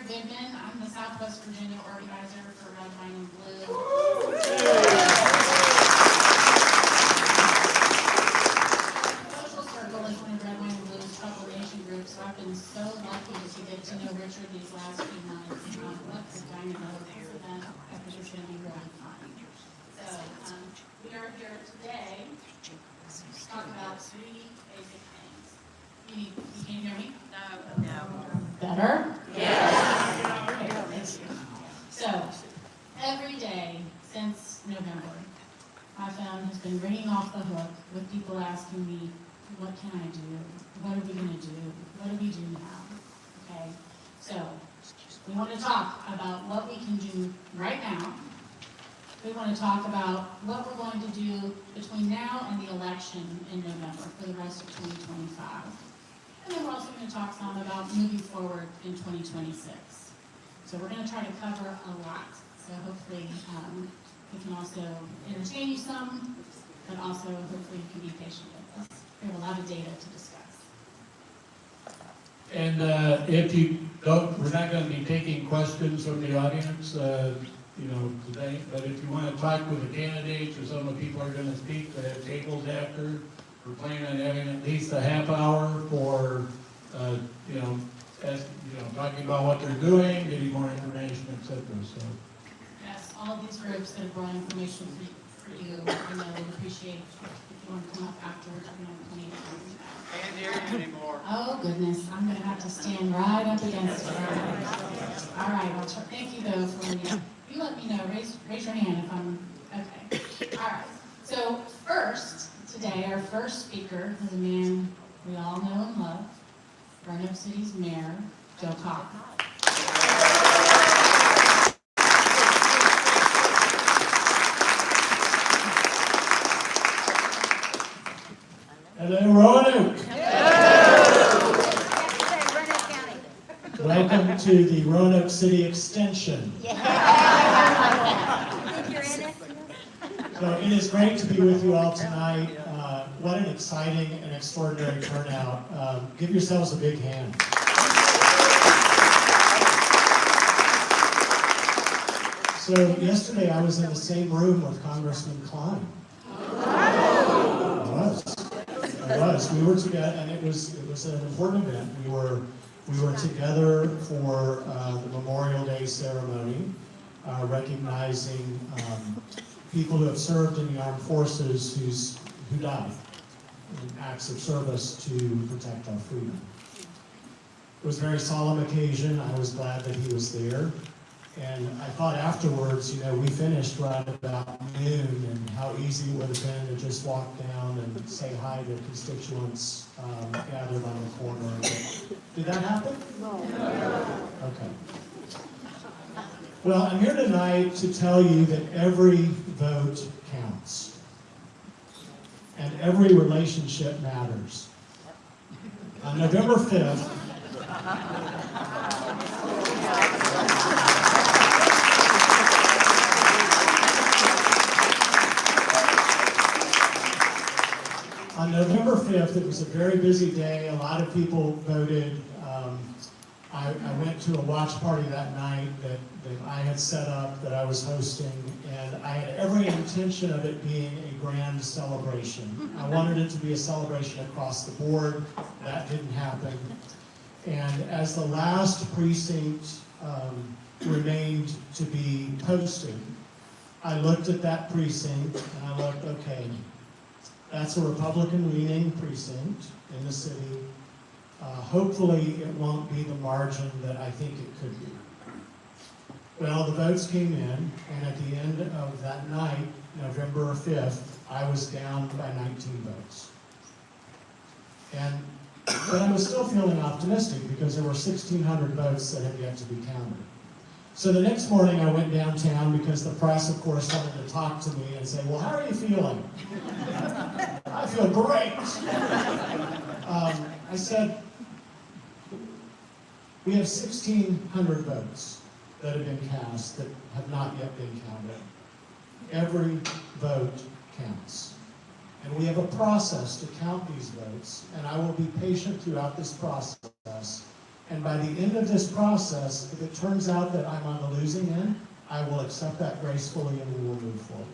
Goodman. I'm the Southwest Virginia organizer for Red, Wine, and Blue. Social Circle is one of Red, Wine, and Blue's Trouble Nation groups, so I've been so lucky to get to know Richard these last few months. What's the dynamo of this event? I think it's going to be really fun. So we are here today to talk about three basic things. You can hear me? No. Better? Yes. Okay, thank you. So, every day since November, my phone has been ringing off the hook with people asking me, what can I do? What are we going to do? What do we do now? Okay, so we want to talk about what we can do right now. We want to talk about what we're going to do between now and the election in November for the rest of 2025. And then we're also going to talk some about moving forward in 2026. So we're going to try to cover a lot. So hopefully we can also entertain you some, but also hopefully you can be patient with us. We have a lot of data to discuss. And if you don't, we're not going to be taking questions from the audience, today. But if you want to talk with the candidates or some of the people who are going to speak, they have tables after. We're planning on having at least a half hour for, talking about what they're doing, getting more information, etc. So. Yes, all of these groups that have brought information for you, I know would appreciate if you want to come up afterwards. We have plenty of time. Can't hear you anymore. Oh goodness, I'm going to have to stand right up against it. All right, thank you though for you let me know. Raise your hand if I'm okay. All right. So first. Today, our first speaker is a man we all know and love, Roanoke City's Mayor, Joe Cock. Hello, Roanoke. Hello. Welcome to the Roanoke City Extension. So it is great to be with you all tonight. What an exciting and extraordinary turnout. Give yourselves a big hand. So yesterday I was in the same room with Congressman Cline. I was. We were together, and it was an important event. We were together for the Memorial Day ceremony, recognizing people who have served in the armed forces who died in acts of service to protect our freedom. It was a very solemn occasion. I was glad that he was there. And I thought afterwards, we finished right about noon, and how easy it would have been to just walk down and say hi to constituents gathered on the corner. Did that happen? No. Okay. Well, I'm here tonight to tell you that every vote counts. And every relationship matters. On November 5th, it was a very busy day. A lot of people voted. I went to a watch party that night that I had set up, that I was hosting, and I had every intention of it being a grand celebration. I wanted it to be a celebration across the board. That didn't happen. And as the last precinct remained to be posted, I looked at that precinct and I looked, okay, that's a Republican-leaning precinct in the city. Hopefully it won't be the margin that I think it could be. Well, the votes came in, and at the end of that night, November 5th, I was down by 19 votes. But I was still feeling optimistic because there were 1,600 votes that had yet to be counted. So the next morning I went downtown because the press, of course, wanted to talk to me and say, well, how are you feeling? I feel great. I said, we have 1,600 votes that have been cast that have not yet been counted. Every vote counts. And we have a process to count these votes, and I will be patient throughout this process And by the end of this process, if it turns out that I'm on the losing end, I will accept that gracefully and we will move forward.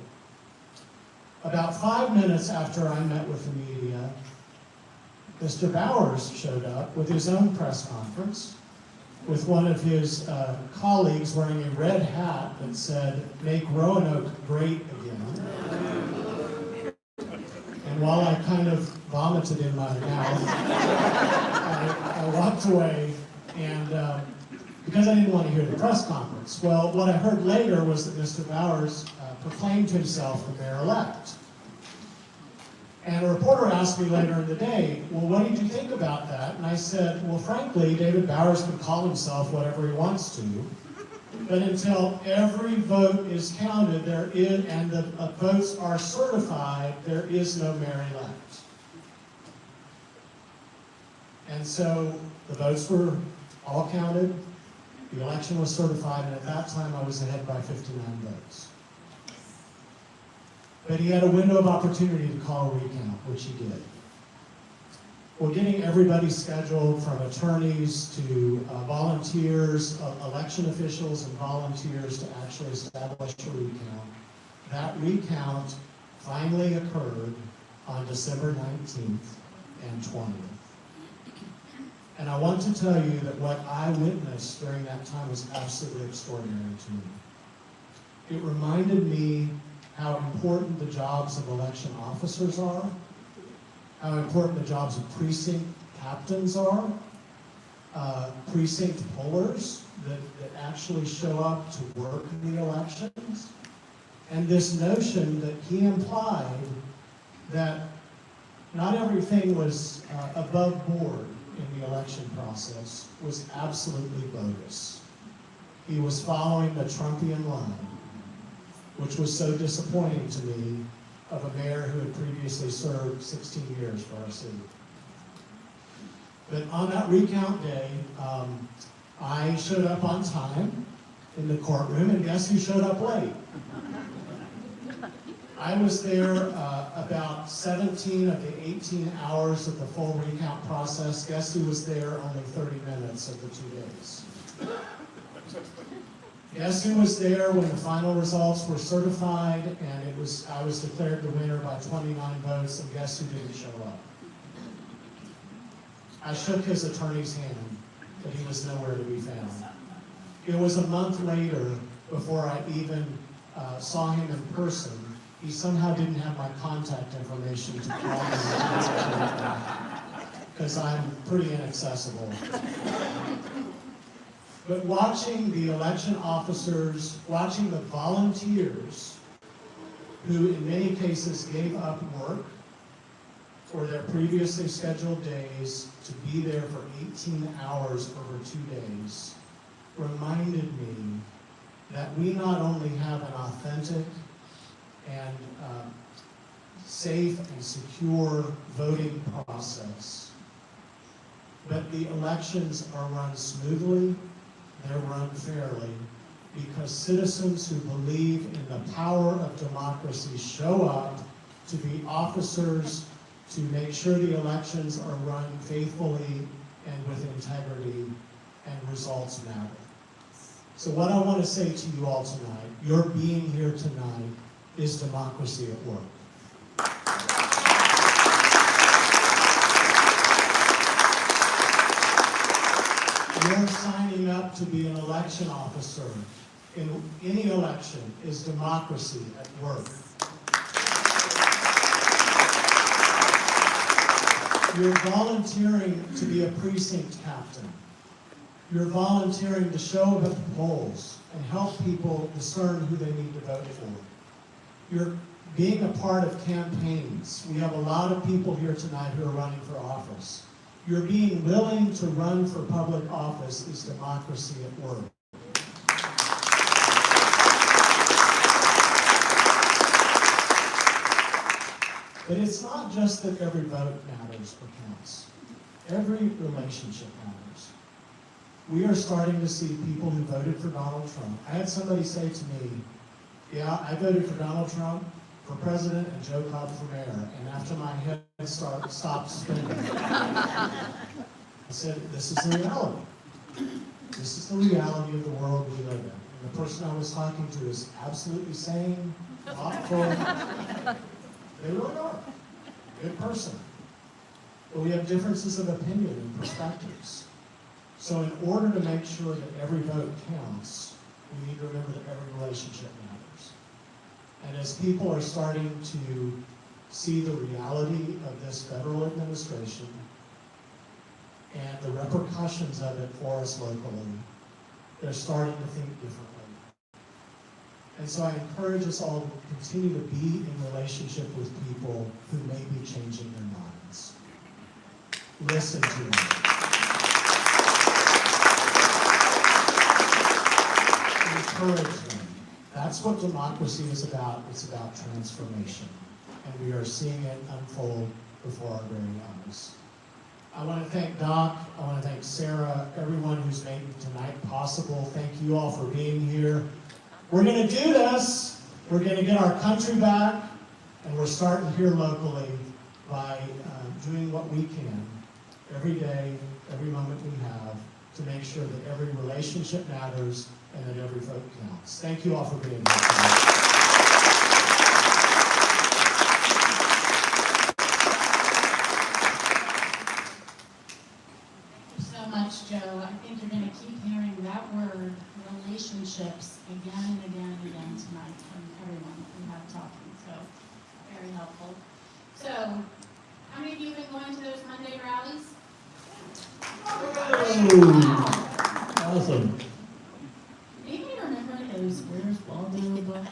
About 5 minutes after I met with the media, Mr. Bowers showed up with his own press conference with one of his colleagues wearing a red hat that said, "Make Roanoke great again." And while I kind of vomited in my mouth, I walked away and because I didn't want to hear the press conference. Well, what I heard later was that Mr. Bowers proclaimed himself the mayor-elect. And a reporter asked me later in the day, "Well, what did you think about that?" And I said, "Well, frankly, David Bowers can call himself whatever he wants to, but until every vote is counted, and the votes are certified, there is no mayor-elect." And so the votes were all counted, the election was certified, and at that time I was ahead by 59 votes. But he had a window of opportunity to call a recount, which he did. We're getting everybody scheduled, from attorneys to volunteers, election officials and volunteers, to actually establish a recount. That recount finally occurred on December 19th and 20th. And I want to tell you that what I witnessed during that time was absolutely extraordinary to me. It reminded me how important the jobs of election officers are, how important the jobs of precinct captains are, precinct pullers that actually show up to work in the elections, and this notion that he implied that not everything was above board in the election process was absolutely bogus. He was following the Trumpian line, which was so disappointing to me, of a mayor who had previously served 16 years for our city. But on that recount day, I showed up on time in the courtroom, and guess who showed up late? I was there about 17 of the 18 hours of the full recount process. Guess who was there only 30 minutes of the 2 days? Guess who was there when the final results were certified and I was declared the winner by 29 votes, and guess who didn't show up? I shook his attorney's hand, but he was nowhere to be found. It was a month later before I even saw him in person. He somehow didn't have my contact information to call me, because I'm pretty inaccessible. But watching the election officers, watching the volunteers, who in many cases gave up work for their previously scheduled days to be there for 18 hours over 2 days, reminded me that we not only have an authentic and safe and secure voting process, but the elections are run smoothly, they're run fairly, because citizens who believe in the power of democracy show up to be officers to make sure the elections are run faithfully and with integrity, and results matter. So what I want to say to you all tonight, your being here tonight is democracy at work. Your signing up to be an election officer in any election is democracy at work. You're volunteering to be a precinct captain. You're volunteering to show up at the polls and help people discern who they need to vote for. You're being a part of campaigns. We have a lot of people here tonight who are running for office. You're being willing to run for public office is democracy at work. But it's not just that every vote matters or counts. Every relationship matters. We are starting to see people who voted for Donald Trump. I had somebody say to me, "Yeah, I voted for Donald Trump for president and Joe Cobb for mayor." And after my head stopped spinning, I said, "This is the reality. This is the reality of the world we live in. And the person I was talking to is absolutely sane, thoughtful. They really are. Good person. But we have differences of opinion and perspectives. So in order to make sure that every vote counts, we need to remember that every relationship matters. And as people are starting to see the reality of this federal administration and the repercussions of it for us locally, they're starting to think differently. And so I encourage us all to continue to be in relationship with people who may be changing their minds. Listen to them. Encourage them. That's what democracy is about. It's about transformation. And we are seeing it unfold before our very eyes. I want to thank Doc, I want to thank Sarah, everyone who's made tonight possible. Thank you all for being here. We're going to do this. We're going to get our country back, and we're starting here locally by doing what we can every day, every moment we have, to make sure that every relationship matters and that every vote counts. Thank you all for being here tonight. Joe, I think you're going to keep hearing that word, relationships, again and again and again tonight from everyone we have talking. So, very helpful. So, how many of you have been going to those Monday rallies? Oh, awesome. Anybody remember those Where's Waldo books?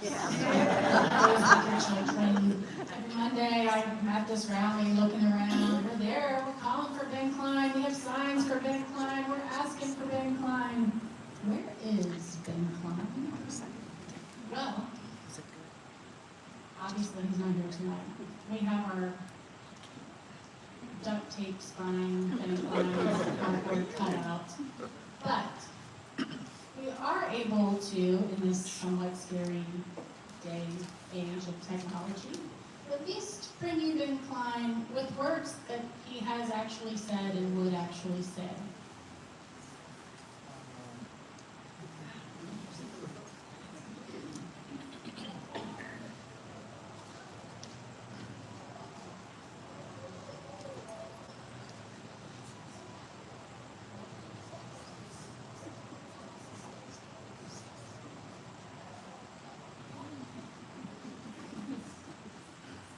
Every Monday I'm at this rally looking around. We're there, we're calling for Ben Cline, we have signs for Ben Cline, we're asking for Ben Cline. Where is Ben Cline? Well, obviously he's not here tonight. We have our duct tape spine Ben Cline cardboard cutout. But we are able to, in this somewhat scary age of technology, at least bring you Ben Cline with words that he has actually said and would actually say.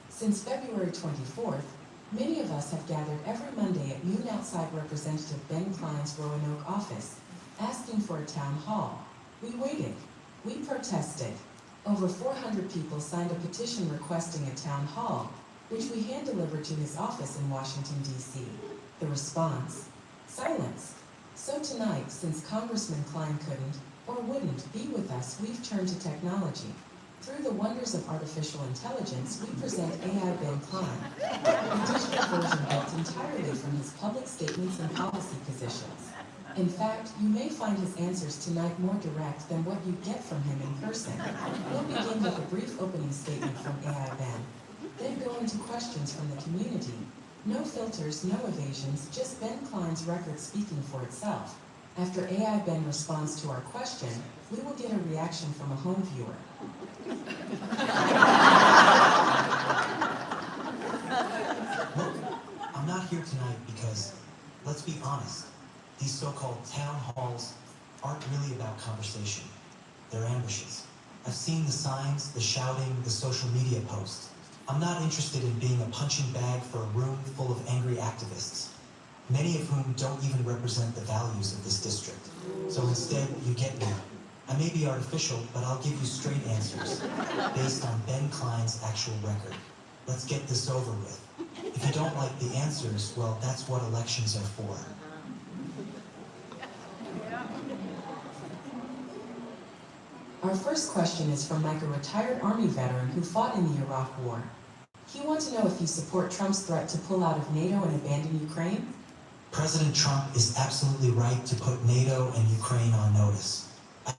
Since February 24th, many of us have gathered every Monday at noon outside Representative Ben Cline's Roanoke office, asking for a town hall. We waited. We protested. Over 400 people signed a petition requesting a town hall, which we hand-delivered to his office in Washington, D.C. The response? Silence. So tonight, since Congressman Cline couldn't, or wouldn't, be with us, we've turned to technology. Through the wonders of artificial intelligence, we present AI Ben Cline, a digital version built entirely from his public statements and policy positions. In fact, you may find his answers tonight more direct than what you get from him in person. We'll begin with a brief opening statement from AI Ben, then go into questions from the community. No filters, no evasions, just Ben Cline's record speaking for itself. After AI Ben responds to our question, we will get a reaction from a home viewer. Look, I'm not here tonight because, let's be honest, these so-called town halls aren't really about conversation. They're ambushes. I've seen the signs, the shouting, the social media posts. I'm not interested in being a punching bag for a room full of angry activists, many of whom don't even represent the values of this district. So instead, you get me. I may be artificial, but I'll give you straight answers, based on Ben Cline's actual record. Let's get this over with. If you don't like the answers, well, that's what elections are for. Our first question is from Mike, a retired Army veteran who fought in the Iraq War. He wants to know if you support Trump's threat to pull out of NATO and abandon Ukraine? President Trump is absolutely right to put NATO and Ukraine on notice.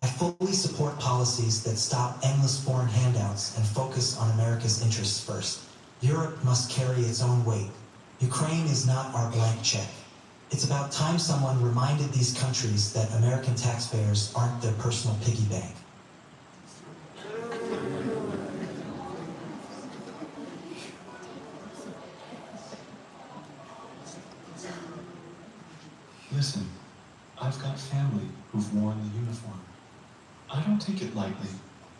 I fully support policies that stop endless foreign handouts and focus on America's interests first. Europe must carry its own weight. Ukraine is not our blank check. It's about time someone reminded these countries that American taxpayers aren't their personal piggy bank. Listen, I've got family who've worn the uniform. I don't take it lightly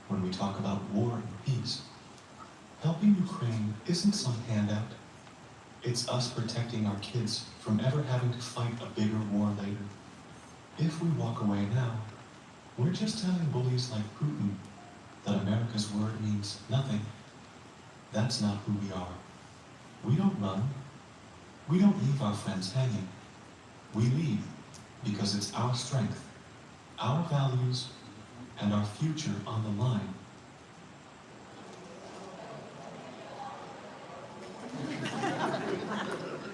when we talk about war and peace. Helping Ukraine isn't some handout. It's us protecting our kids from ever having to fight a bigger war later. If we walk away now, we're just telling bullies like Putin that America's word means nothing. That's not who we are. We don't run. We don't leave our friends hanging. We leave because it's our strength, our values, and our future on the line.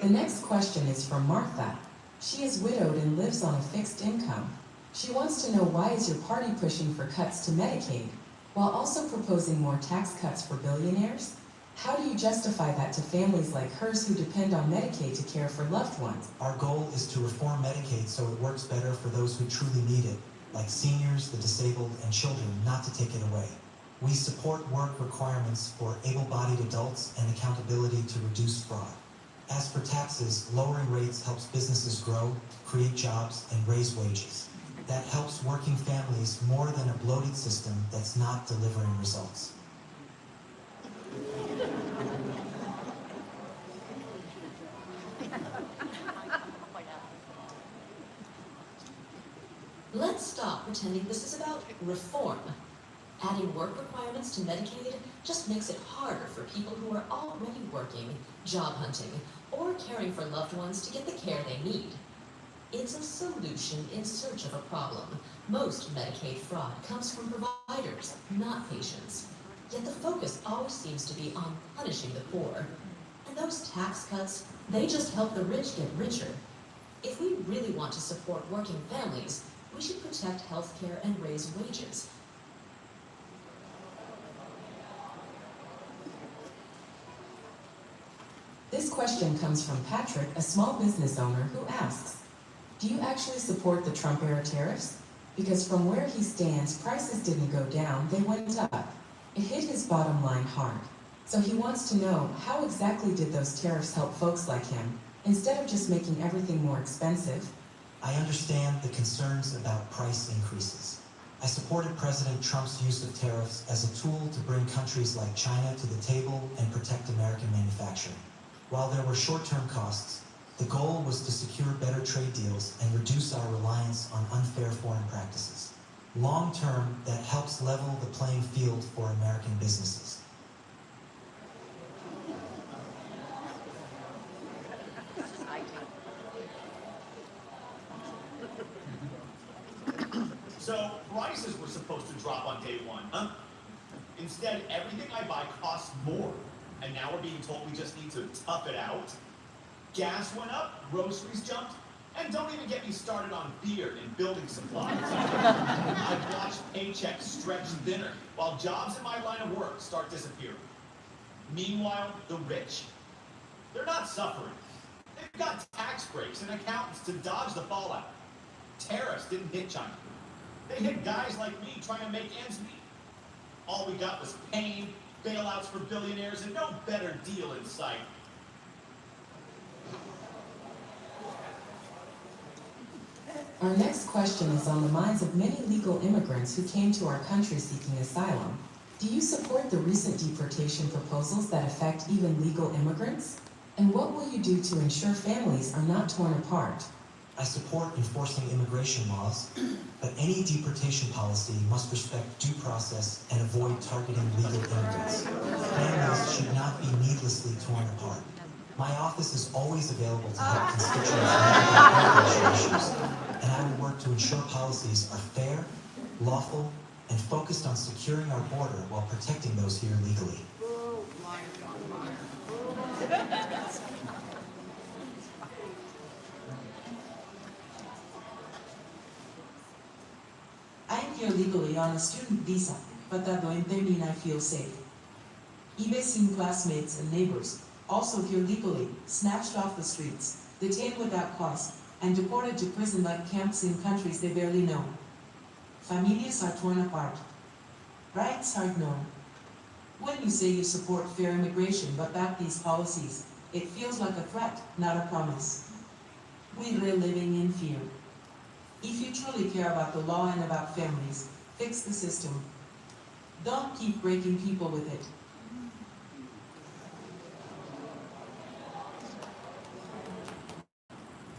The next question is from Martha. She is widowed and lives on a fixed income. She wants to know, why is your party pushing for cuts to Medicaid while also proposing more tax cuts for billionaires? How do you justify that to families like hers who depend on Medicaid to care for loved ones? Our goal is to reform Medicaid so it works better for those who truly need it, like seniors, the disabled, and children, not to take it away. We support work requirements for able-bodied adults and accountability to reduce fraud. As for taxes, lowering rates helps businesses grow, create jobs, and raise wages. That helps working families more than a bloated system that's not delivering results. Let's stop pretending this is about reform. Adding work requirements to Medicaid just makes it harder for people who are already working, job hunting, or caring for loved ones to get the care they need. It's a solution in search of a problem. Most Medicaid fraud comes from providers, not patients. Yet the focus always seems to be on punishing the poor. And those tax cuts, they just help the rich get richer. If we really want to support working families, we should protect health care and raise wages. This question comes from Patrick, a small business owner, who asks, do you actually support the Trump-era tariffs? Because from where he stands, prices didn't go down, they went up. It hit his bottom line hard. So he wants to know, how exactly did those tariffs help folks like him, instead of just making everything more expensive? I understand the concerns about price increases. I supported President Trump's use of tariffs as a tool to bring countries like China to the table and protect American manufacturing. While there were short-term costs, the goal was to secure better trade deals and reduce our reliance on unfair foreign practices. Long-term, that helps level the playing field for American businesses. So, prices were supposed to drop on day one, huh? Instead, everything I buy costs more. And now we're being told we just need to tough it out. Gas went up, groceries jumped, and don't even get me started on beer and building supplies. I've watched paychecks stretch thinner while jobs in my line of work start disappearing. Meanwhile, the rich, they're not suffering. They've got tax breaks and accountants to dodge the fallout. Tariffs didn't hit China. They hit guys like me trying to make ends meet. All we got was pain, bailouts for billionaires, and no better deal in sight. Our next question is on the minds of many legal immigrants who came to our country seeking asylum. Do you support the recent deportation proposals that affect even legal immigrants? And what will you do to ensure families are not torn apart? I support enforcing immigration laws, but any deportation policy must respect due process and avoid targeting legal immigrants. Families should not be needlessly torn apart. My office is always available to help constituents navigate immigration issues, and I will work to ensure policies are fair, lawful, and focused on securing our border while protecting those here legally. I am here legally on a student visa, but that doesn't mean I feel safe. Even seen classmates and neighbors, also here legally, snatched off the streets, detained without cause, and deported to prison like camps in countries they barely know. Familias are torn apart. Rights are ignored. When you say you support fair immigration but back these policies, it feels like a threat, not a promise. We're living in fear. If you truly care about the law and about families, fix the system. Don't keep breaking people with it.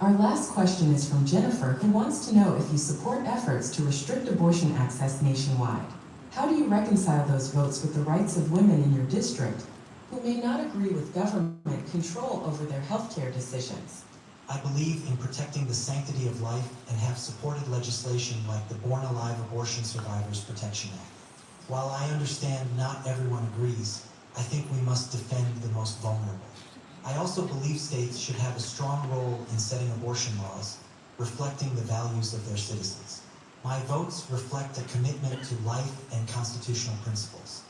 Our last question is from Jennifer, who wants to know if you support efforts to restrict abortion access nationwide. How do you reconcile those votes with the rights of women in your district who may not agree with government control over their healthcare decisions? I believe in protecting the sanctity of life and have supported legislation like the Born Alive Abortion Survivors Protection Act. While I understand not everyone agrees, I think we must defend the most vulnerable. I also believe states should have a strong role in setting abortion laws, reflecting the values of their citizens. My votes reflect a commitment to life and constitutional principles.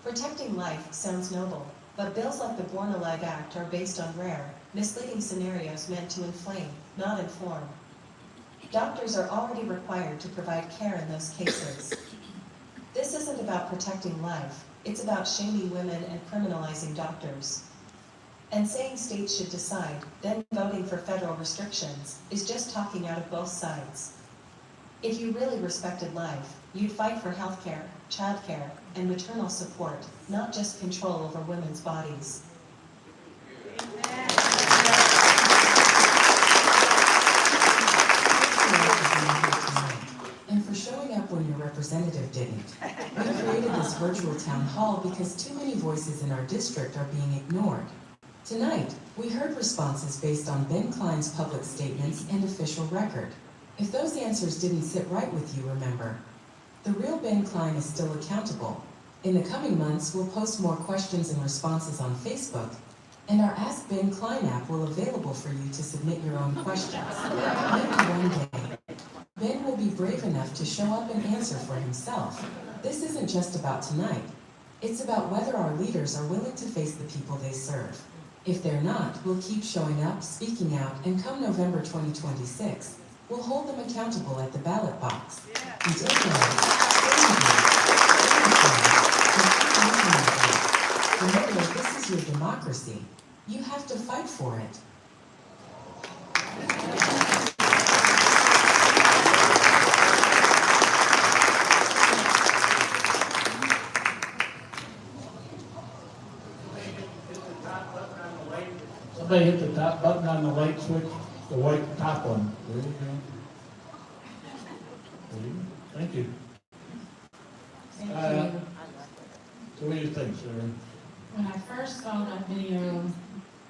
Protecting life sounds noble, but bills like the Born Alive Act are based on rare, misleading scenarios meant to inflame, not inform. Doctors are already required to provide care in those cases. This isn't about protecting life, it's about shaming women and criminalizing doctors. And saying states should decide, then voting for federal restrictions, is just talking out of both sides. If you really respected life, you'd fight for healthcare, childcare, and maternal support, not just control over women's bodies. And for showing up when your representative didn't. We created this virtual town hall because too many voices in our district are being ignored. Tonight, we heard responses based on Ben Cline's public statements and official record. If those answers didn't sit right with you, remember, the real Ben Cline is still accountable. In the coming months, we'll post more questions and responses on Facebook, and our Ask Ben Cline app will be available for you to submit your own questions. Maybe one day, Ben will be brave enough to show up and answer for himself. This isn't just about tonight. It's about whether our leaders are willing to face the people they serve. If they're not, we'll keep showing up, speaking out, and come November 2026, we'll hold them accountable at the ballot box. Until then, remember, this is your democracy. You have to fight for it. Somebody hit the top button on the light switch, the white top one. There you go. There you go. Thank you. Thank you. So what do you think, Sarah? When I first saw that video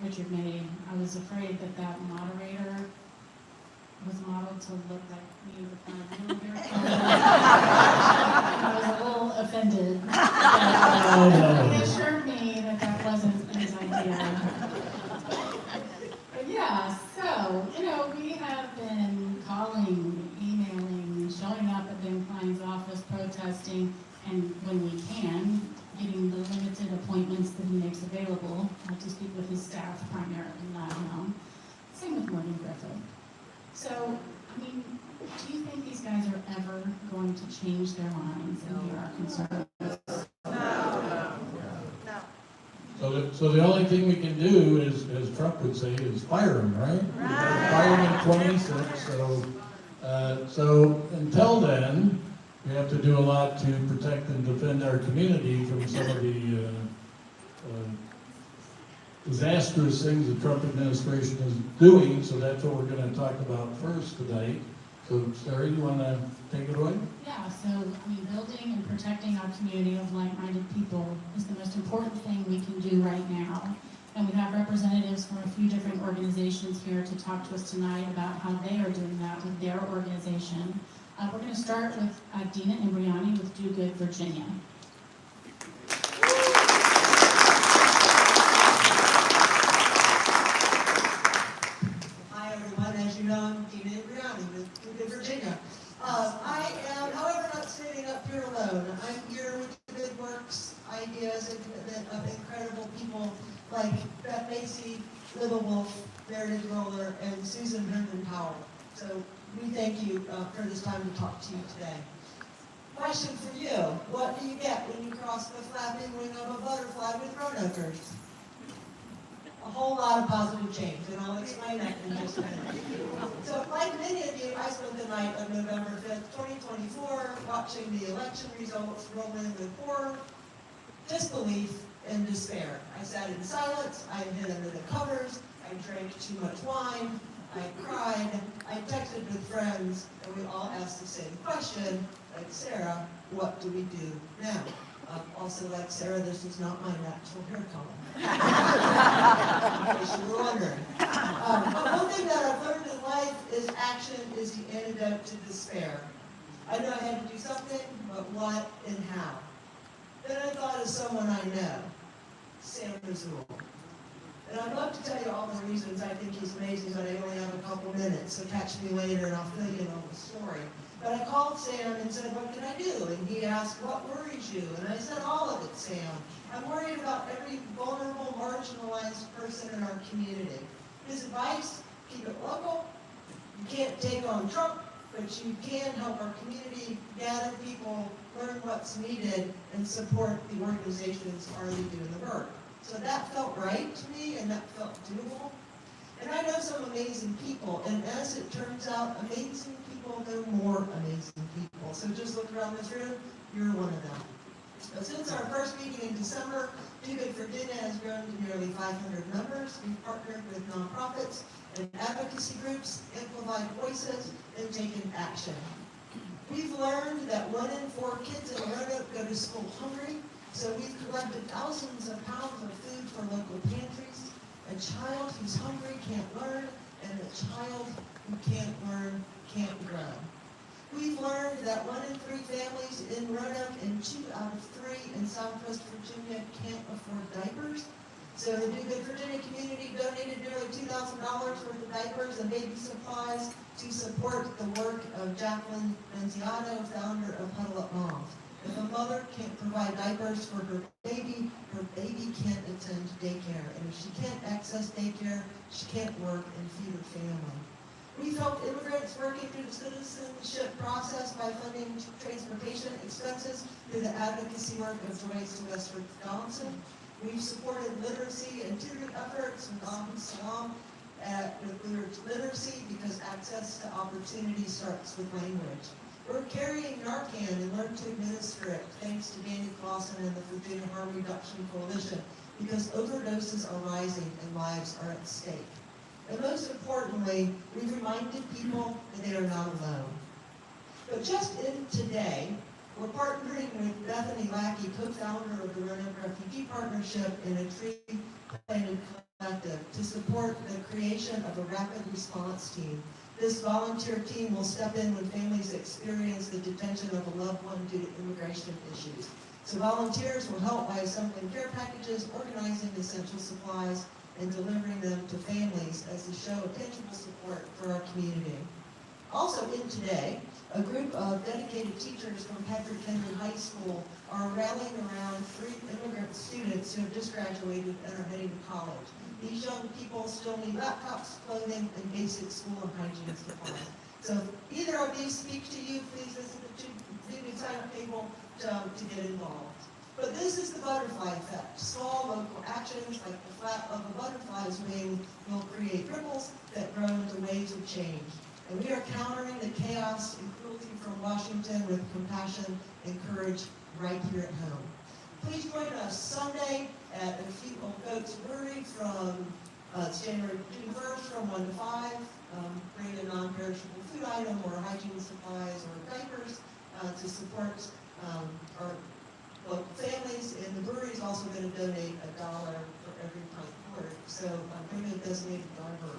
Richard made, I was afraid that that moderator was modeled to look like me with my little hair color. I was a little offended. But he assured me that that wasn't his idea. But yeah, so, we have been calling, emailing, showing up at Ben Cline's office, protesting, and when we can, getting the limited appointments that he makes available, to speak with his staff primarily, not him. Same with Morgan Griffith. So, do you think these guys are ever going to change their minds and hear our concerns? So the only thing we can do is, as Trump would say, is fire him, right? Fire him in 26. So until then, we have to do a lot to protect and defend our community from some of the disastrous things the Trump administration is doing. So that's what we're going to talk about first tonight. So Sarah, you want to take it away? Yeah, so building and protecting our community of like-minded people is the most important thing we can do right now. And we have representatives from a few different organizations here to talk to us tonight about how they are doing that with their organization. We're going to start with Dina Imbriani with Do Good Virginia. Hi everyone, as you know, I'm Dina Imbriani with Do Good Virginia. I am, however, not standing up here alone. commitment of incredible people like Beth Macy, Liva Wolf, Meredith Roller, and Susan Herndon Powell. So we thank you for this time to talk to you today. Question for you. What do you get when you cross the flapping wing of a butterfly with Roanokers? A whole lot of positive change, and I'll explain that in just a minute. So, like many of you, I spent the night of November 5th, 2024, watching the election results roll in with horror, disbelief, and despair. I sat in silence, I hid under the covers, I drank too much wine, I cried, I texted with friends, and we all asked the same question, like, Sarah, what do we do now? Also, like Sarah, this is not my natural hair color. In case you were wondering. But one thing that I've learned in life is action is the antidote to despair. I knew I had to do something, but what and how? Then I thought of someone I know, Sam Missoula. And I'd love to tell you all the reasons I think he's amazing, but I only have a couple minutes, so catch me later and I'll fill you in on the story. But I called Sam and said, what can I do? And he asked, what worries you? And I said, all of it, Sam. I'm worried about every vulnerable, marginalized person in our community. His advice, keep it local. You can't take on Trump, but you can help our community gather people, learn what's needed, and support the organizations already doing the work. So that felt right to me, and that felt doable. And I know some amazing people, and as it turns out, amazing people know more amazing people. So just look around this room, you're one of them. But since our first meeting in December, Do Good Virginia has grown to nearly 500 members. We've partnered with nonprofits and advocacy groups, amplified voices, and taken action. We've learned that 1 in 4 kids in Roanoke go to school hungry, so we've collected thousands of pounds of food for local pantries. A child who's hungry can't learn, and a child who can't learn can't grow. We've learned that 1 in 3 families in Roanoke and 2 out of 3 in Southwest Virginia can't afford diapers. So the Do Good Virginia community donated nearly $2,000 worth of diapers and baby supplies to support the work of Jacqueline Menziano, founder of Huddle Up Moms. If a mother can't provide diapers for her baby can't attend daycare. And if she can't access daycare, she can't work and feed her family. We've helped immigrants working through the citizenship process by funding transportation expenses through the advocacy work of Joyce Westford Donaldson. We've supported literacy and tutoring efforts with Salam with literacy because access to opportunity starts with language. We're carrying Narcan and learn to administer it thanks to Danny Clausen and the Virginia Harm Reduction Coalition because overdoses are rising and lives are at stake. And most importantly, we've reminded people that they are not alone. But just in today, we're partnering with Bethany Lackey, co-founder of the Roanoke Refugee Partnership and a tree planted collective to support the creation of a rapid response team. This volunteer team will step in when families experience the detention of a loved one due to immigration issues. So volunteers will help by assembling care packages, organizing essential supplies, and delivering them to families as they show tangible support for our community. Also in today, a group of dedicated teachers from Patrick Henry High School are rallying around 3 immigrant students who have just graduated and are heading to college. These young people still need laptops, clothing, and basic school and hygiene supplies. So if either of these speak to you, please visit the sign-up table to get involved. But this is the butterfly effect. Small local actions like the flap of a butterfly's wing will create ripples that grow into waves of change. And we are countering the chaos and cruelty from Washington with compassion and courage right here at home. Please join us Sunday at a few Old Goats Brewery from January 1st from 1 to 5. Bring a non-perishable food item or hygiene supplies or diapers to support our local families. And the brewery is also going to donate $1 for every pint poured. So bring a designated driver.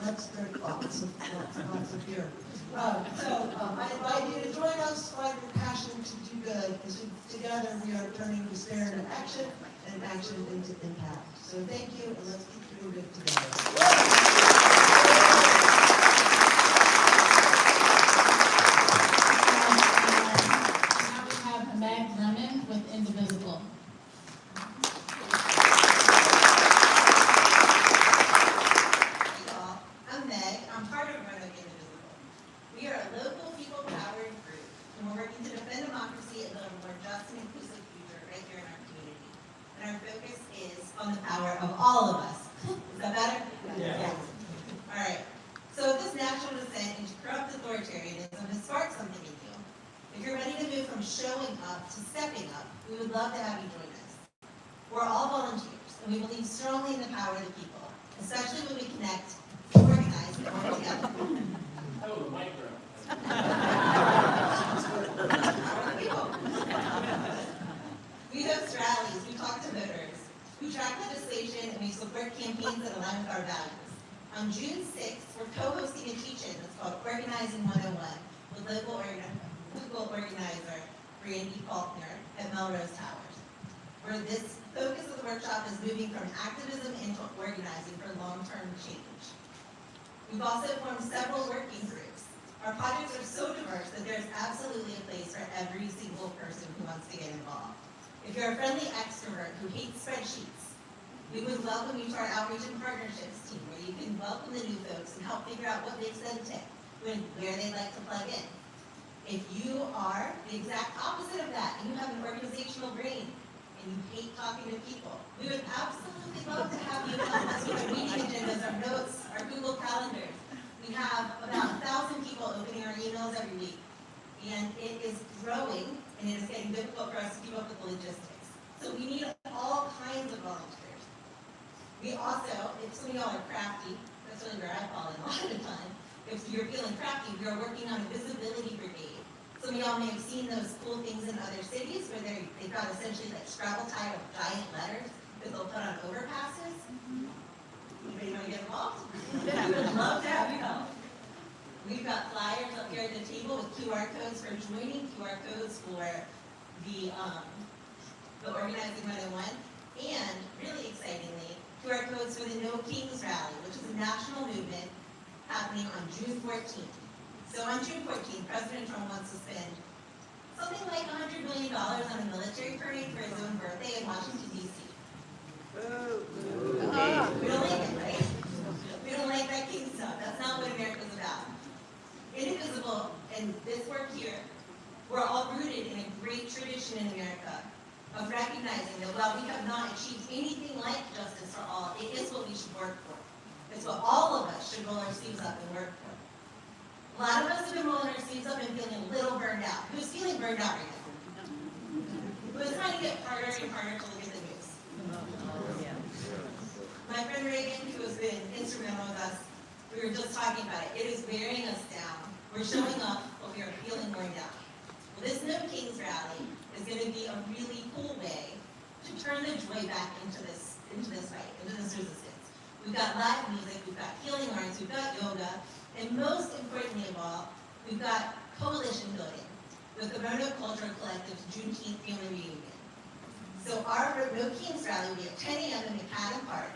Let's drink lots of beer. I invite you to join us, find your passion to do good, because together we are turning despair into action and action into impact. So thank you, and let's keep doing good together. Now we have Meg Lemon with Indivisible. We would love to have you join us. We're all volunteers, and we believe strongly in the power of the people, especially when we connect, organize, and work together. Oh, the micro. People. We host rallies, we talk to voters, we track legislation, and we support campaigns that align with our values. On June 6th, we're co-hosting a teach-in that's called Organizing 101 with local organizer Randy Faulkner at Melrose Towers, where this focus of the workshop is moving from activism into organizing for long-term change. We've also formed several working groups. Our projects are so diverse that there's absolutely a place for every single person who wants to get involved. If you're a friendly extrovert who hates spreadsheets, we would welcome you to our outreach and partnerships team, where you can welcome the new folks and help figure out what makes them tick, where they'd like to plug in. If you are the exact opposite of that, and you have an organizational brain, and you hate talking to people, we would absolutely love to have you help us with our meeting agendas, our notes, our Google calendars. We have about 1,000 people opening our emails every week, and it is growing, and it is getting difficult for us to keep up with the logistics. So we need all kinds of volunteers. We also, if some of y'all are crafty, that's really where I fall in a lot of the time. If you're feeling crafty, we are working on a visibility brigade. Some of y'all may have seen those cool things in other cities where they've got essentially like Scrabble tile of giant letters that they'll put on overpasses. Anybody want to get involved? We would love to have you help. We've got flyers up here at the table with QR codes for joining, QR codes for the Organizing 101, and really excitingly, QR codes for the No Kings Rally, which is a national movement happening on June 14th. So on June 14th, President Trump wants to spend something like $100 million on a military parade for his own birthday in Washington, D.C. We don't like it, right? We don't like that king stuff. That's not what America's about. Indivisible and this work here, we're all rooted in a great tradition in America of recognizing that while we have not achieved anything like justice for all, it is what we should work for. It's what all of us should roll our sleeves up and work for. A lot of us have been rolling our sleeves up and feeling a little burned out. Who's feeling burned out right now? Who's trying to get harder and harder to look at the news? My friend Reagan, who has been instrumental with us, we were just talking about it. It is wearing us down. We're showing up, but we are feeling worn down. Well, this No Kings rally is going to be a really cool way to turn the joy back into this fight, into this resistance. We've got live music, we've got healing arts, we've got yoga, and most importantly of all, we've got coalition building with the Roanoke Cultural Collective's Juneteenth Family Reunion. So our No Kings rally will be at 10 a.m. in McAdam Park,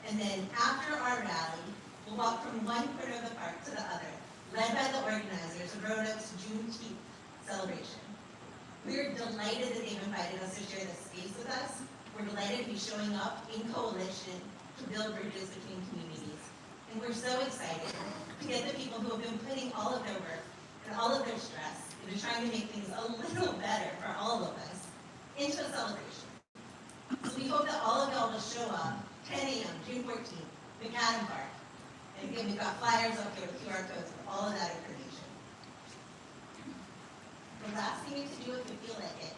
and then after our rally, we'll walk from one corner of the park to the other, led by the organizers of Roanoke's Juneteenth celebration. We're delighted that they've invited us to share this space with us. We're delighted to be showing up in coalition to build bridges between communities. And we're so excited to get the people who have been putting all of their work and all of their stress into trying to make things a little better for all of us into a celebration. So we hope that all of y'all will show up 10 a.m., June 14th, McAdam Park. And again, we've got flyers up here with QR codes for all of that information. The last thing you can do if you feel like it.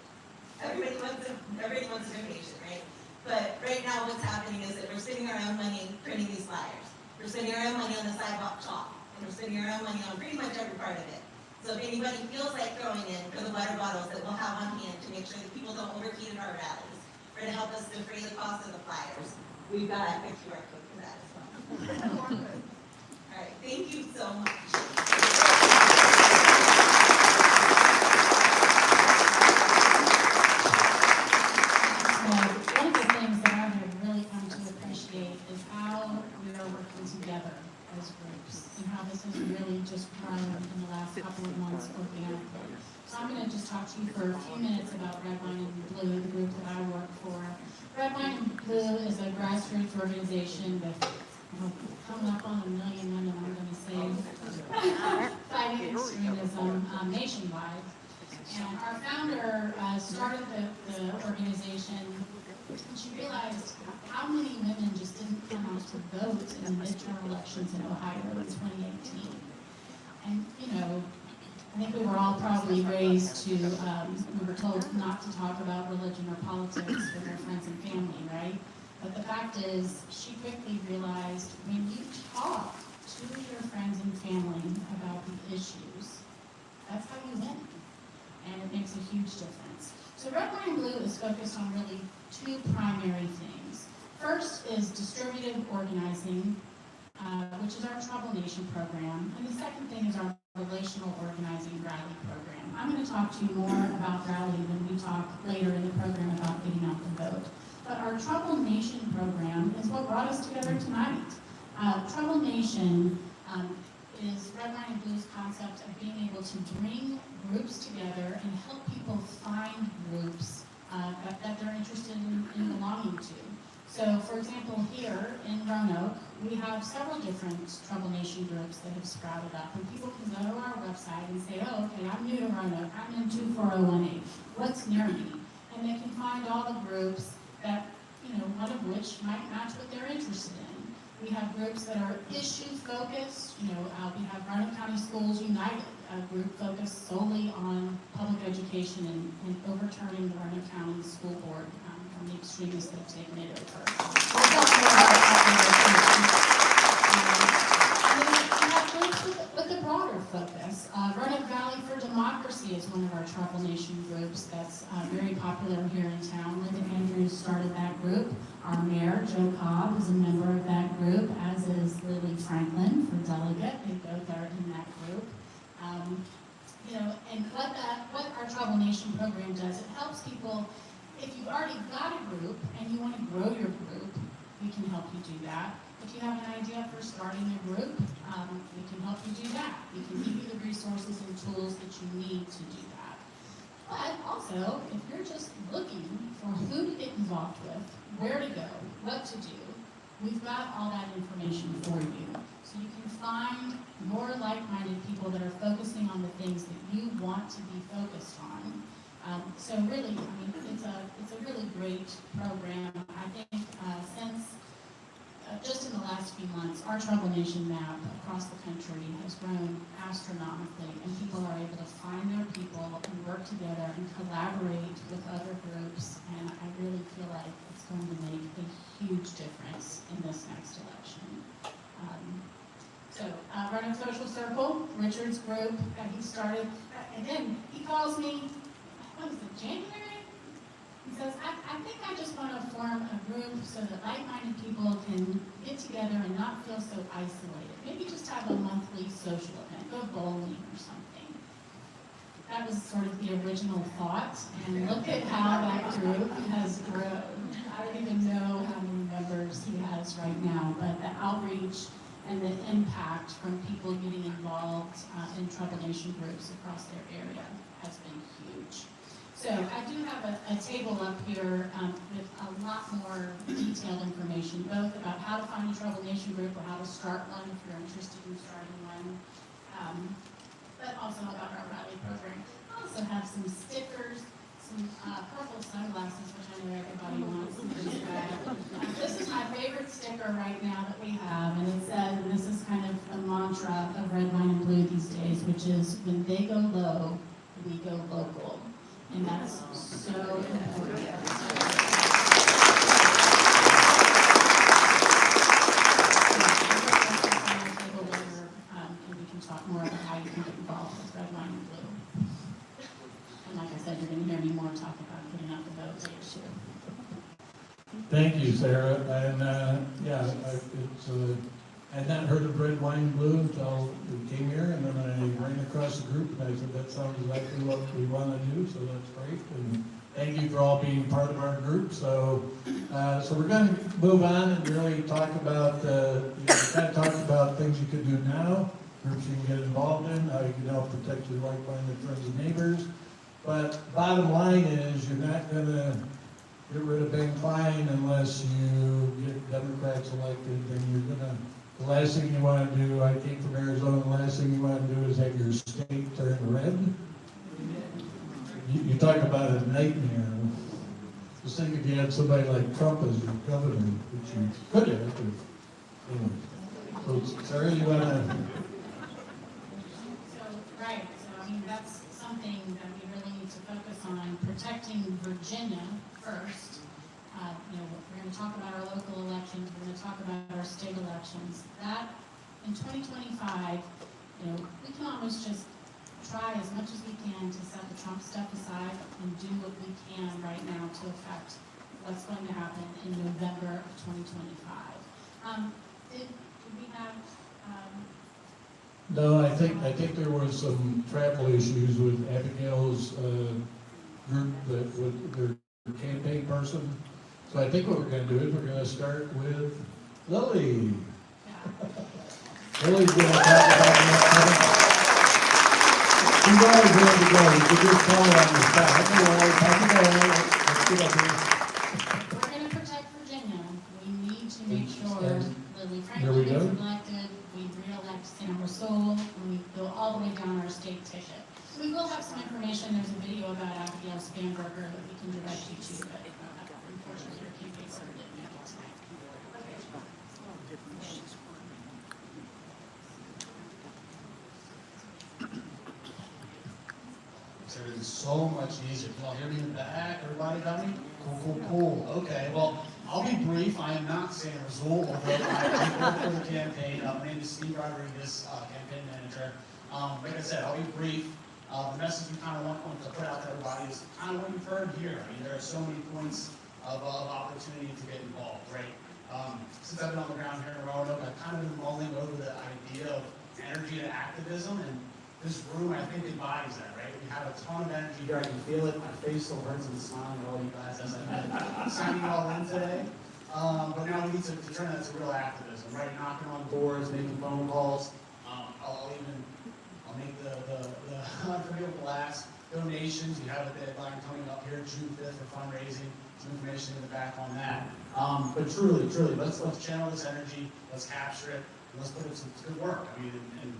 Everybody wants a donation, right? But right now what's happening is that we're spending our own money printing these flyers. We're spending our own money on the sidewalk chalk. And we're spending our own money on pretty much every part of it. So if anybody feels like throwing in for the water bottles that we'll have on hand to make sure that people don't overheat at our rallies, or to help us defray the cost of the flyers, we've got a QR code for that as well. All right, thank you so much. One of the things that I have really come to appreciate is how we are working together as groups, and how this has really just grown in the last couple of months organically. So I'm going to just talk to you for a few minutes about Red, Wine, and Blue, the group that I work for. Red, Wine, and Blue is a grassroots organization with coming up on 1 million women, I'm going to say, fighting extremism nationwide. And our founder started the organization, and she realized how many women just didn't come out to vote in the midterm elections in Ohio in 2018. And, you know, I think we were all probably raised to, we were told not to talk about religion or politics with our friends and family, right? But the fact is, she quickly realized when you talk to your friends and family about the issues, that's how you win. And it makes a huge difference. So Red, White, and Blue is focused on really two primary things. First is distributed organizing, which is our Trouble Nation program. And the second thing is our relational organizing rally program. I'm going to talk to you more about rally when we talk later in the program about getting out the vote. But our Trouble Nation program is what brought us together tonight. Trouble Nation is Red, White, and Blue's concept of being able to bring groups together and help people find groups that they're interested in belonging to. So, for example, here in Roanoke, we have several different Trouble Nation groups that have sprouted up, and people can go to our website and say, oh, okay, I'm new to Roanoke, I'm in 24018, what's near me? And they can find all the groups that, one of which might match what they're interested in. We have groups that are issue-focused, we have Roanoke County Schools United, a group focused solely on public education and overturning the Roanoke County School Board from the extremists that have taken it over. We'll talk more about that. We have groups with a broader focus. Roanoke Valley for Democracy is one of our Trouble Nation groups that's very popular here in town. Linda Andrews started that group. Our mayor, Joe Cobb, is a member of that group, as is Lily Franklin for delegate. They both are in that group. And what our Trouble Nation program does, it helps people. If you've already got a group and you want to grow your group, we can help you do that. If you have an idea for starting a group, we can help you do that. We can give you the resources and tools that you need to do that. But also, if you're just looking for who to get involved with, where to go, what to do, we've got all that information for you. So you can find more like-minded people that are focusing on the things that you want to be focused on. So really, it's a really great program. I think since just in the last few months, our Trouble Nation map across the country has grown astronomically, and people are able to find their people and work together and collaborate with other groups, and I really feel like it's going to make a huge difference in this next election. Roanoke Social Circle, Richard's group that he started, again, he calls me, what is it, January? He says, I think I just want to form a group so that like-minded people can get together and not feel so isolated. Maybe just have a monthly social event, go bowling or something. That was sort of the original thought, and look at how that group has grown. I don't even know how many members he has right now, but the outreach and the impact from people getting involved in Trouble Nation groups across their area has been huge. So I do have a table up here with a lot more detailed information, both about how to find a Trouble Nation group or how to start one if you're interested in starting one, but also about our rally program. I also have some stickers, some purple sunglasses, which I know everybody wants. This is my favorite sticker right now that we have, and it says, and this is kind of a mantra of Red, White, and Blue these days, which is, when they go low, we go local. And that's so important. And we can talk more about how you can get involved with Red, White, and Blue. And like I said, you're going to hear me more talk about getting out the vote later too. Thank you, Sarah. And I had not heard of Red, White, and Blue until we came here, and then I ran across the group, and I said, that sounds exactly what we want to do, so that's great. And thank you for all being part of our group. So we're going to move on and really talk about, kind of talk about things you can do now, groups you can get involved in, how you can help protect your like-minded friends and neighbors. But bottom line is, you're not going to get rid of Ben Cline unless you get Democrats elected, and you're going to, the last thing you want to do, I came from Arizona, the last thing you want to do is have your state turn red. You talk about a nightmare. Just think if you had somebody like Trump as your governor, which you could have. Anyway. So, Sarah, you want to? Right. So, protecting Virginia first. We're going to talk about our local elections. We're going to talk about our state elections. That in 2025, we can almost just try as much as we can to set the Trump stuff aside and do what we can right now to affect what's going to happen in November of 2025. Did we have? No, I think there was some travel issues with Abigail's group that with their campaign person. So I think what we're going to do is we're going to start with Lily. Lily's going to talk about that. She's always ready to go. You can just call her on the spot. Let's get up here. We're going to protect Virginia. We need to make sure Lily Here we Franklin go. is elected. We re-elect Senator Sol, and we go all the way down our state ticket. We will have some information. There's a video about Abigail Spanberger that we can direct you to, but unfortunately, your campaign server didn't make it tonight. Everything's so much easier. Can y'all hear me in the back? Everybody got me? Cool. Okay, well, I'll be brief. I am not Senator Zoll, although I work for the campaign. My name is Steve Rodriguez, campaign manager. Like I said, I'll be brief. The message we kind of want to put out to everybody is kind of what you've heard here. I mean, there are so many points of opportunity to get involved, right? Since I've been on the ground here in Roanoke, I've kind of been mulling over the idea of energy to activism, and this room, I think, embodies that, right? We have a ton of energy here. I can feel it. My face still hurts and smiling at all you guys as I'm signing you all in today. But now we need to turn that to real activism, right? Knocking on doors, making phone calls. I'll make the unforgivable acts, donations. We have a deadline coming up here, June 5th, for fundraising. Some information in the back on that. But truly, let's channel this energy. Let's capture it. And let's put it to good work. I mean, and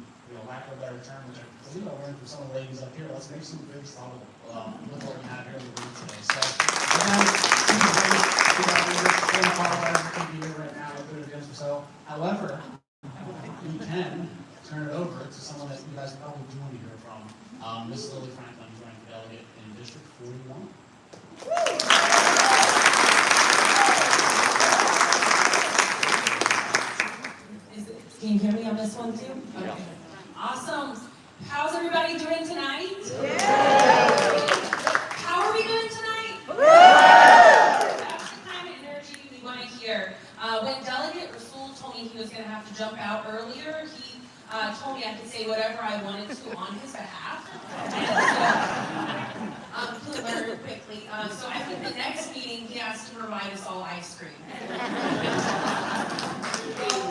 lack of a better term, which I believe I learned from some of the ladies up here. Let's make some big trouble with what we have here in the room today. So, right now, I'll do it against myself. However, we can turn it over to someone that you guys probably do want to hear from. Miss Lily Franklin, who's running for delegate in District 41. Can you hear me on this one too? Okay. Awesome. How's everybody doing tonight? How are we doing tonight? That's the kind of energy we want to hear. When Delegate Rasul told me he was going to have to jump out earlier, he told me I could say whatever I wanted to on his behalf. He learned quickly. So I think the next meeting he has to provide us all ice cream.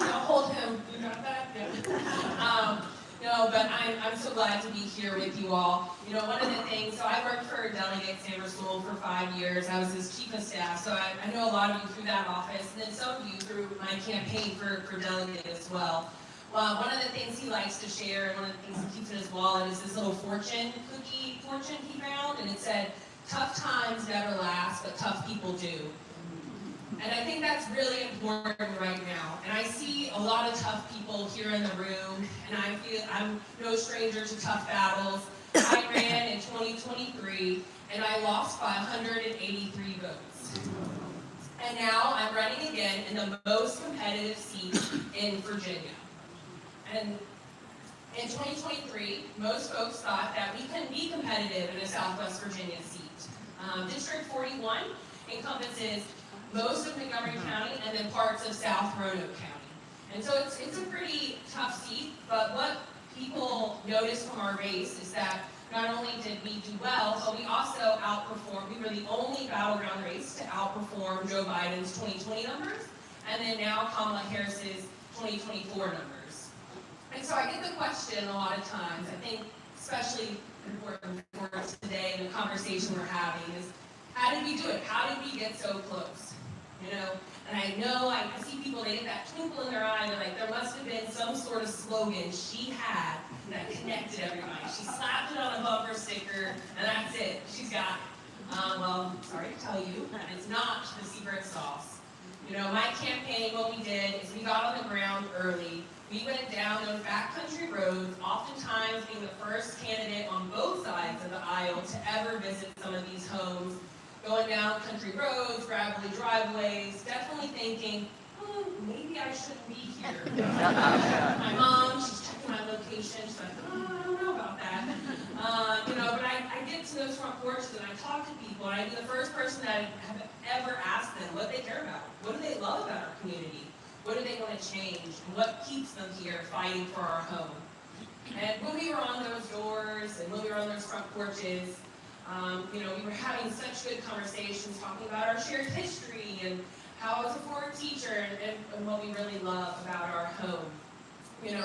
I'll hold him. You got that? Yeah. No, but I'm so glad to be here with you all. One of the things, so I worked for Delegate Sam Rasul for 5 years. I was his chief of staff, so I know a lot of you through that office, and then some of you through my campaign for delegate as well. Well, one of the things he likes to share, and one of the things he keeps in his wallet, is this little cookie fortune he found, and it said, "Tough times never last, but tough people do." And I think that's really important right now. And I see a lot of tough people here in the room, and I feel I'm no stranger to tough battles. I ran in 2023, and I lost by 183 votes. And now I'm running again in the most competitive seat in Virginia. And in 2023, most folks thought that we can be competitive in a Southwest Virginia seat. District 41 encompasses most of Montgomery County and then parts of South Roanoke County. And so it's a pretty tough seat, but what people noticed from our race is that not only did we do well, but we also outperformed. We were the only battleground race to outperform Joe Biden's 2020 numbers, and then now Kamala Harris's 2024 numbers. And so I get the question a lot of times, I think especially important for today, the conversation we're having is, how did we do it? How did we get so close? And I see people, they get that twinkle in their eye, they're like, there must have been some sort of slogan she had that connected everybody. She slapped it on a bumper sticker, and that's it. She's got it. Well, sorry to tell you, it's not the secret sauce. My campaign, what we did is we got on the ground early. We went down those backcountry roads, oftentimes being the first candidate on both sides of the aisle to ever visit some of these homes, going down country roads, gravelly driveways, definitely thinking, maybe I shouldn't be here. My mom, she's checking my location, she's like, I don't know about that. But I get to those front porches and I talk to people, and I'd be the first person that I have ever asked them what they care about. What do they love about our community? What do they want to change? And what keeps them here fighting for our home? And when we were on those doors and when we were on those front porches, we were having such good conversations talking about our shared history and how I was a former teacher and what we really love about our home.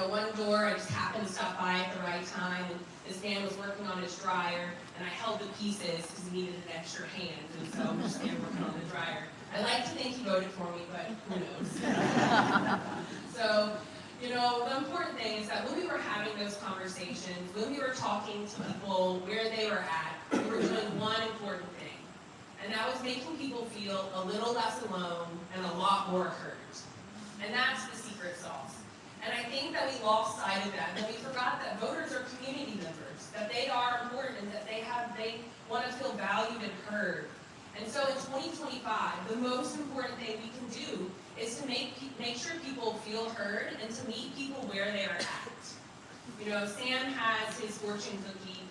One door I just happened to stop by at the right time, and this man was working on his dryer, and I held the pieces because he needed an extra hand, and so I'm just working on the dryer. I like to think he voted for me, but who knows? So, the important thing is that when we were having those conversations, when we were talking to people where they were at, we were doing one important thing, and that was making people feel a little less alone and a lot more heard. And that's the secret sauce. And I think that we lost sight of that, and we forgot that voters are community members, that they are important, and that they want to feel valued and heard. And so in 2025, the most important thing we can do is to make sure people feel heard and to meet people where they are at. Sam has his fortune cookie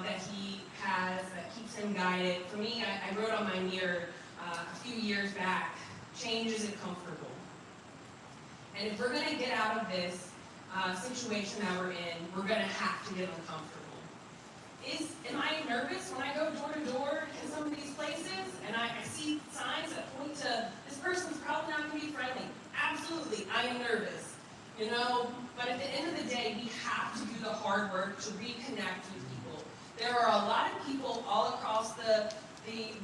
that he has that keeps him guided. For me, I wrote on my mirror a few years back, change isn't comfortable. And if we're going to get out of this situation that we're in, we're going to have to get uncomfortable. Am I nervous when I go door to door in some of these places and I see signs that point to this person's probably not going to be friendly? Absolutely, I am nervous. But at the end of the day, we have to do the hard work to reconnect with people. There are a lot of people all across the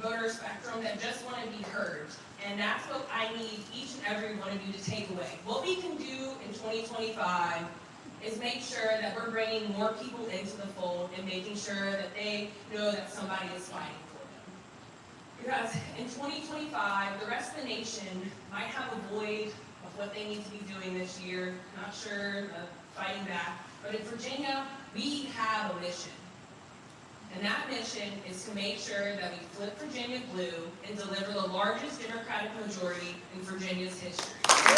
voter spectrum that just want to be heard. And that's what I need each and every one of you to take away. What we can do in 2025 is make sure that we're bringing more people into the fold and making sure that they know that somebody is fighting for them. Because in 2025, the rest of the nation might have a void of what they need to be doing this year, not sure, fighting back. But in Virginia, we have a mission. And that mission is to make sure that we flip Virginia blue and deliver the largest Democratic majority in Virginia's history. We're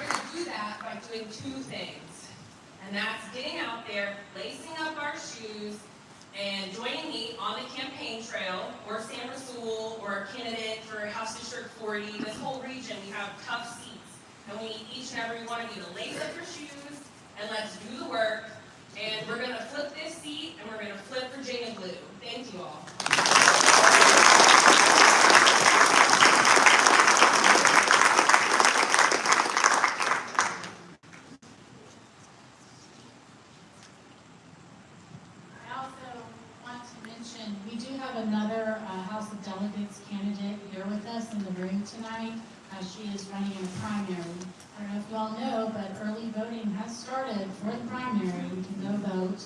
going to do that by doing two things. And that's getting out there, lacing up our shoes, and joining me on the campaign trail, or San Rasul, or a candidate for House District 40. This whole region, we have tough seats. And we need each and every one of you to lace up your shoes, and let's do the work. And we're going to flip this seat, and we're going to flip Virginia blue. Thank you all. I also want to mention, we do have another House of Delegates candidate here with us in the room tonight. She is running in a primary. I don't know if you all know, but early voting has started for the primary. You can go vote.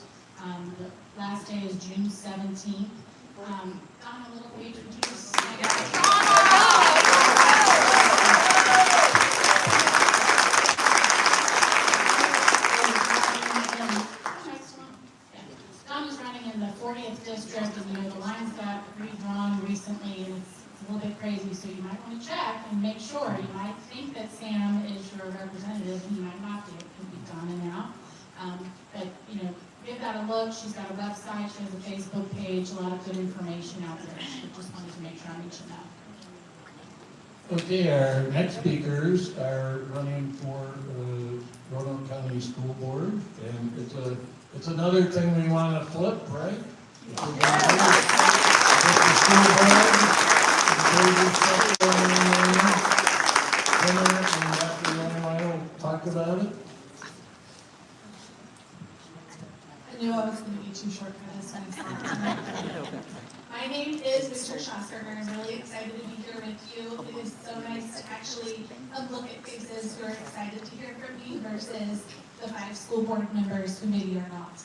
The last day is June 17th. Donna, a little page, would you just stand Donna's running in the 40th district, and the lines got redrawn recently, and it's a little bit crazy, so you might want to check and make sure. You might think that Sam is your representative, and you might not be. It could be Donna now. But, give that a look. She's got a website. She has a Facebook page. A lot of good information out there. So just wanted to make sure I mentioned that. Okay, our next speakers are running for Roanoke County School Board, and it's another thing we want to flip, right? If we're gonna do it, flip the school board, and Dr. Young will talk about it. I knew I was going to be too short for this one. My name is Mr. Schosker. I'm really excited to be here with you. It is so nice to actually look at faces who are excited to hear from me versus the 5 school board members who maybe are not.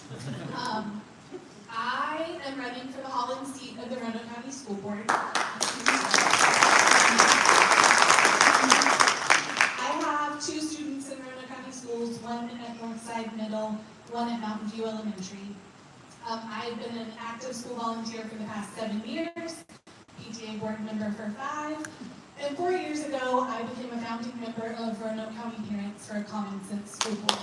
I am running for the Holland seat of the Roanoke County School Board. I have 2 students in Roanoke County Schools, one at Northside Middle, one at Mountain View Elementary. I've been an active school volunteer for the past 7 years, PTA board member for 5, and 4 years ago, I became a founding member of Roanoke County Parents for a Common Sense School Board.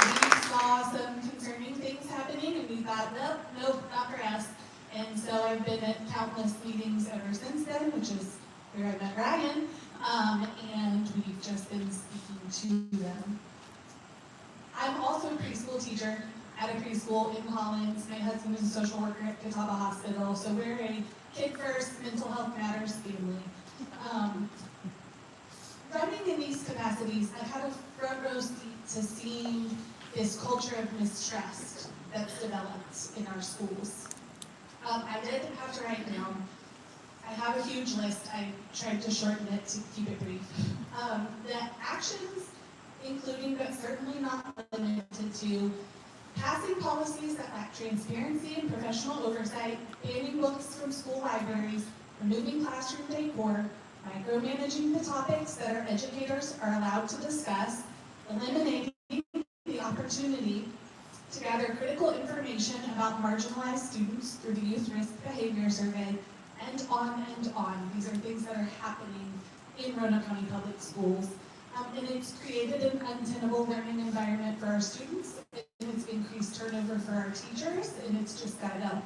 We saw some concerning things happening, and we thought, nope, not for us. And so I've been at countless meetings ever since then, which is where I met Ryan, and we've just been speaking to them. I'm also a preschool teacher at a preschool in Collins. My husband is a social worker at Catawba Hospital, so we're a kid-first, mental health matters family. Running in these capacities, I've had a front row seat to seeing this culture of mistrust that's developed in our schools. I did have to write down, I have a huge list, I tried to shorten it to keep it brief. The actions, including but certainly not limited to, passing policies that lack transparency and professional oversight, banning books from school libraries, removing classroom decor, micromanaging the topics that our educators are allowed to discuss, eliminating the opportunity to gather critical information about marginalized students through the Youth Risk Behavior Survey, and on and on. These are things that are happening in Roanoke County Public Schools. And it's created an untenable learning environment for our students, and it's increased turnover for our teachers, and it's just got up.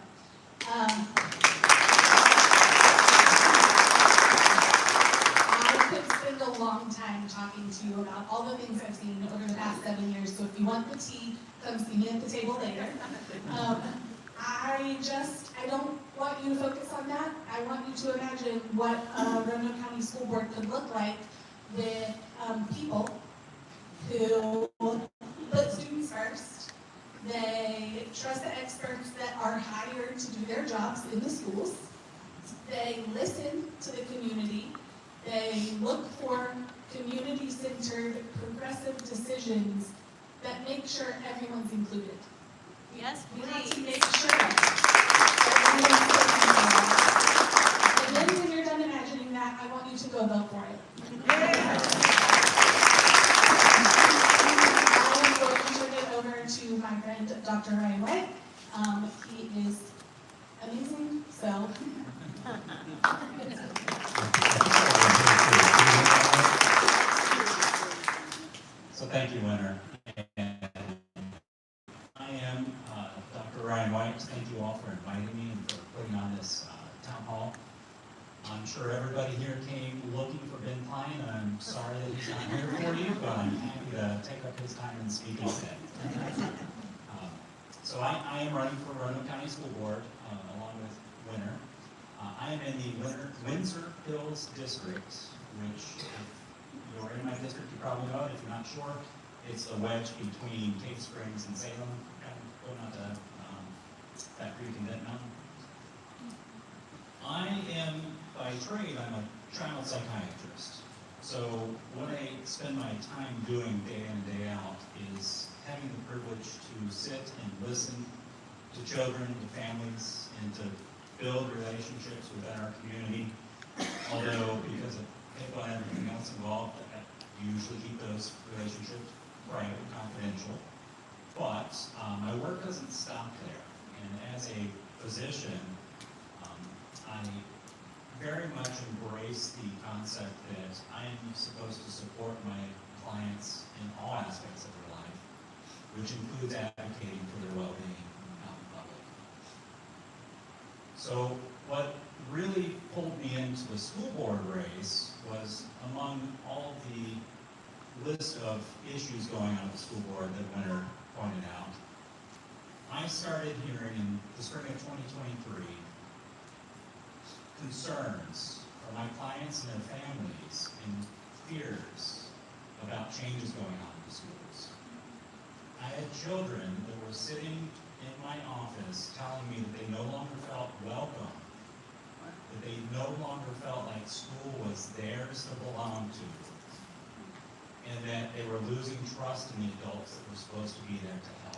I could spend a long time talking to you about all the things I've seen over the past 7 years, so if you want the tea, come see me at the table later. I don't want you to focus on that. I want you to imagine what a Roanoke County School Board could look like with people who put students first. They trust the experts that are hired to do their jobs in the schools. They listen to the community. They look for community-centered, progressive decisions that make sure everyone's included. Yes, We please. have to make sure that everyone's taken care of. And then when you're done imagining that, I want you to go vote for it. I am going to turn it over to my friend, Dr. Ryan White. He is amazing, so. So thank you, Winter. And I am Dr. Ryan White. Thank you all for inviting me and for putting on this town hall. I'm sure everybody here came looking for Ben Cline, and I'm sorry that he's not here for you, but I'm happy to take up his time and speak today. So I am running for Roanoke County School Board along with Winter. I am in the Windsor Hills District, which, if you're in my district, you probably know it. If you're not sure, it's a wedge between Cave Springs and Salem, kind of going out to that creek and Denton Mountain. I am, by trade, I'm a child psychiatrist. So what I spend my time doing day in and day out is having the privilege to sit and listen to children, to families, and to build relationships within our community. Although, because of HIPAA and everything else involved, I usually keep those relationships private, confidential. But my work doesn't stop there. And as a physician, I very much embrace the concept that I am supposed to support my clients in all aspects of their life, which includes advocating for their well-being out in public. So what really pulled me into the school board race was, among all the list of issues going on at the school board that Winter pointed out, I started hearing in the spring of 2023 concerns from my clients and their families and fears about changes going on in the schools. I had children that were sitting in my office telling me that they no longer felt welcome, that they no longer felt like school was theirs to belong to. and that they were losing trust in the adults that were supposed to be there to help.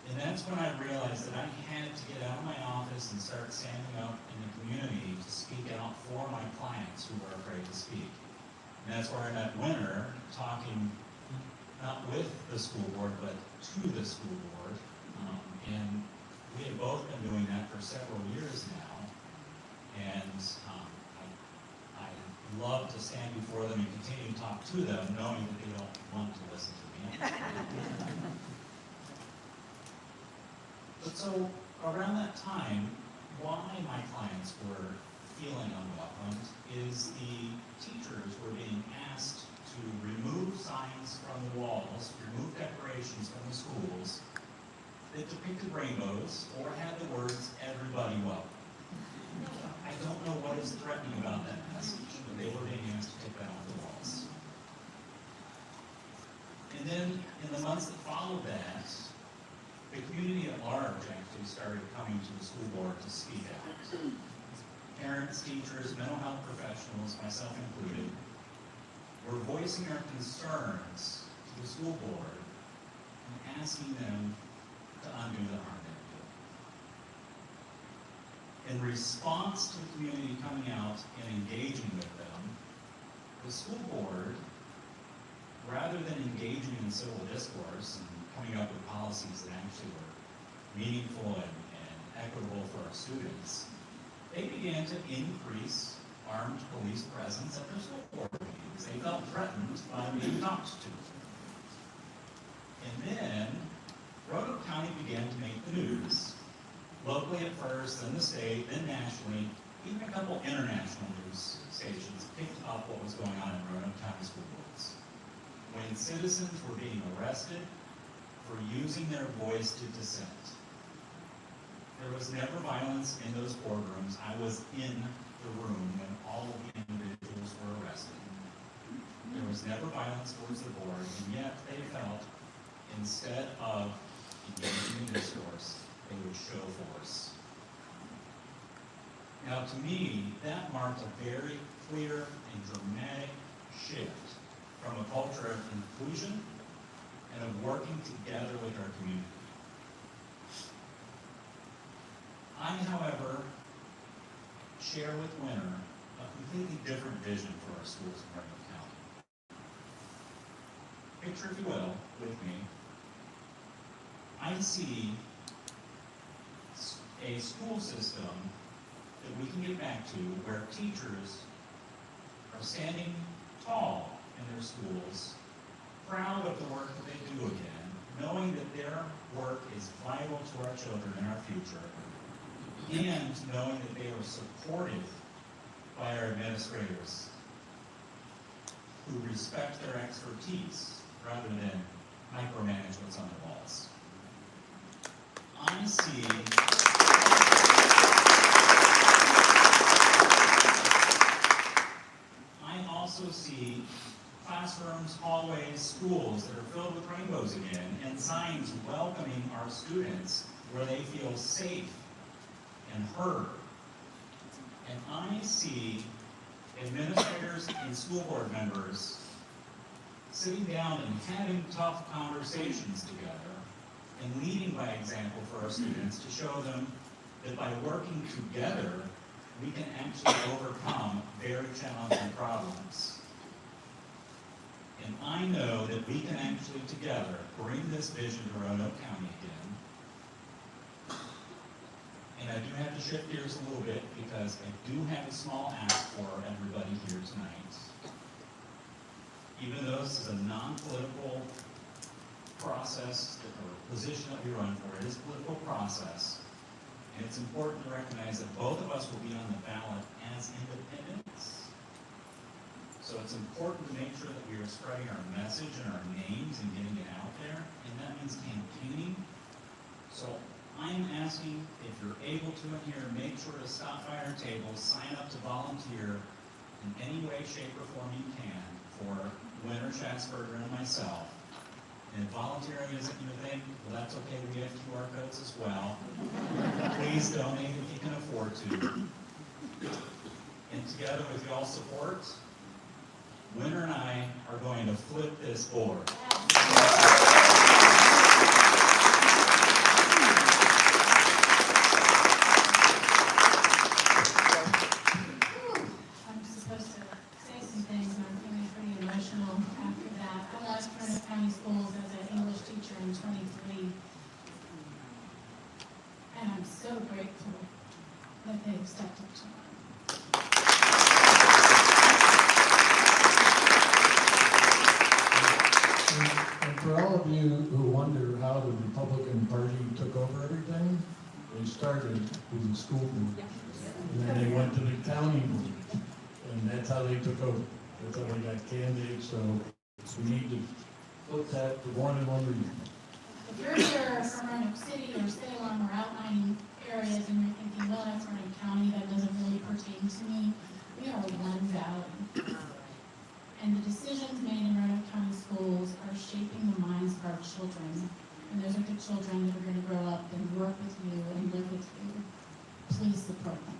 And that's when I realized that I had to get out of my office and start standing up in the community to speak out for my clients who were afraid to speak. And that's where I met Winter, talking not with the school board, but to the school board. And we have both been doing that for several years now. And I love to stand before them and continue to talk to them, knowing that they don't want to listen to me. But so, around that time, why my clients were feeling unwelcomed is the teachers were being asked to remove signs from the walls, remove decorations from the schools that depicted rainbows or had the words, "Everybody welcome." I don't know what is threatening about that message, but they were being asked to take that off the walls. And then, in the months that followed that, the community at large actually started coming to the school board to speak out. Parents, teachers, mental health professionals, myself included, were voicing our concerns to the school board and asking them to undo the harm they were doing. In response to the community coming out and engaging with them, the school board, rather than engaging in civil discourse and coming up with policies that actually were meaningful and equitable for our students, they began to increase armed police presence at their school board meetings. They felt threatened by being talked to. And then Roanoke County began to make the news, locally at first, then the state, then nationally. Even a couple international news stations picked up what was going on in Roanoke County school boards. When citizens were being arrested for using their voice to dissent. There was never violence in those boardrooms. I was in the room when all of the individuals were arrested. There was never violence towards the board, and yet they felt instead of engaging in discourse, they would show force. Now, to me, that marked a very clear and dramatic shift from a culture of inclusion and of working together with our community. I, however, share with Winter a completely different vision for our schools in Roanoke County. Picture, if you will, with me, I see a school system that we can get back to where teachers are standing tall in their schools, proud of the work that they do again, knowing that their work is vital to our children and our future, and knowing that they are supported by our administrators who respect their expertise rather than micromanage what's on the walls. I also see classrooms, hallways, schools that are filled with rainbows again, and signs welcoming our students where they feel safe and heard. And I see administrators and school board members sitting down and having tough conversations together and leading by example for our students to show them that by working together, we can actually overcome very challenging problems. And I know that we can actually together bring this vision to Roanoke County again. And I do have to shift gears a little bit because I do have a small ask for everybody here tonight. Even though this is a non-political process or position that we run for, it is a political process. And it's important to recognize that both of us will be on the ballot as independents. So it's important to make sure that we are spreading our message and our names and getting it out there. And that means campaigning. So I'm asking, if you're able to in here, make sure to stop by our table, sign up to volunteer in any way, shape, or form you can for Winter Schatzberger and myself. And if volunteering isn't your thing, well, that's okay. We have QR codes as well. Please donate if you can afford to. And together with y'all's support, going to flip this board. I'm supposed to say some things, and I'm feeling pretty emotional after that. I left Roanoke County Schools as an English teacher in 23. And I'm so grateful that they've stepped up to mine. And for all of you who wonder how the Republican Party took over everything, they started with the school board. And then they went to the county board. And that's how they took over. That's how they got candidates, so we need to put that for one and one reason. If you're here from Roanoke City or Salem or outlying areas and you're thinking, well, that's Roanoke County, that doesn't really pertain to me, we are one valley. And the decisions made in Roanoke County schools are shaping the minds of our children. And those are the children that are going to grow up and work with you and live with you. Please support them.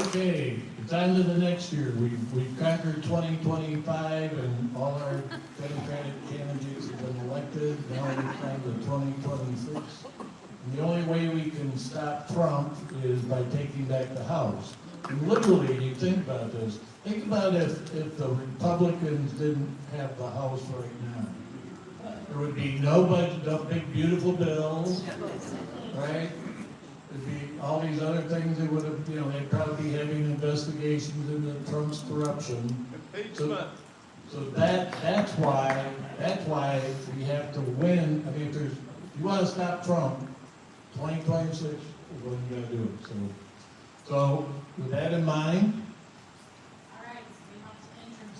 Okay, it's on to the next year. We've conquered 2025 and all our Democratic candidates have been elected. Now it's on to 2026. And the only way we can stop Trump is by taking back the House. And literally, you think about this. Think about if the Republicans didn't have the House right now. There would be no budget, no big beautiful bills, right? There'd be all these other things that would have, they'd probably be having investigations into Trump's corruption. So that's why we have to win. I mean, if you want to stop Trump, 2026 is when you gotta do it. So with that in mind. All right, so we want to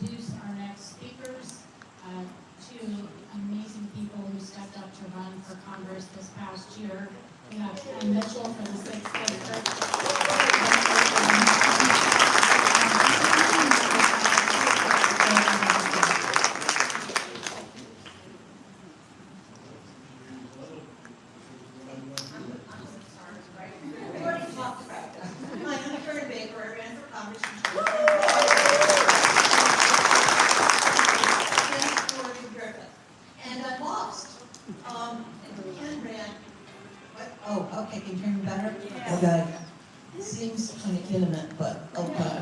introduce our next speakers, two amazing people who stepped up to run for Congress this past year. We have Ken Mitchell for the 6th District. We already talked about this. Hi, I'm Karen Baker. I ran for Congress in 2014. Griffith. And I lost. Ken ran. What? Oh, okay. Can you hear me better? Okay. It seems kind of intimate, but okay.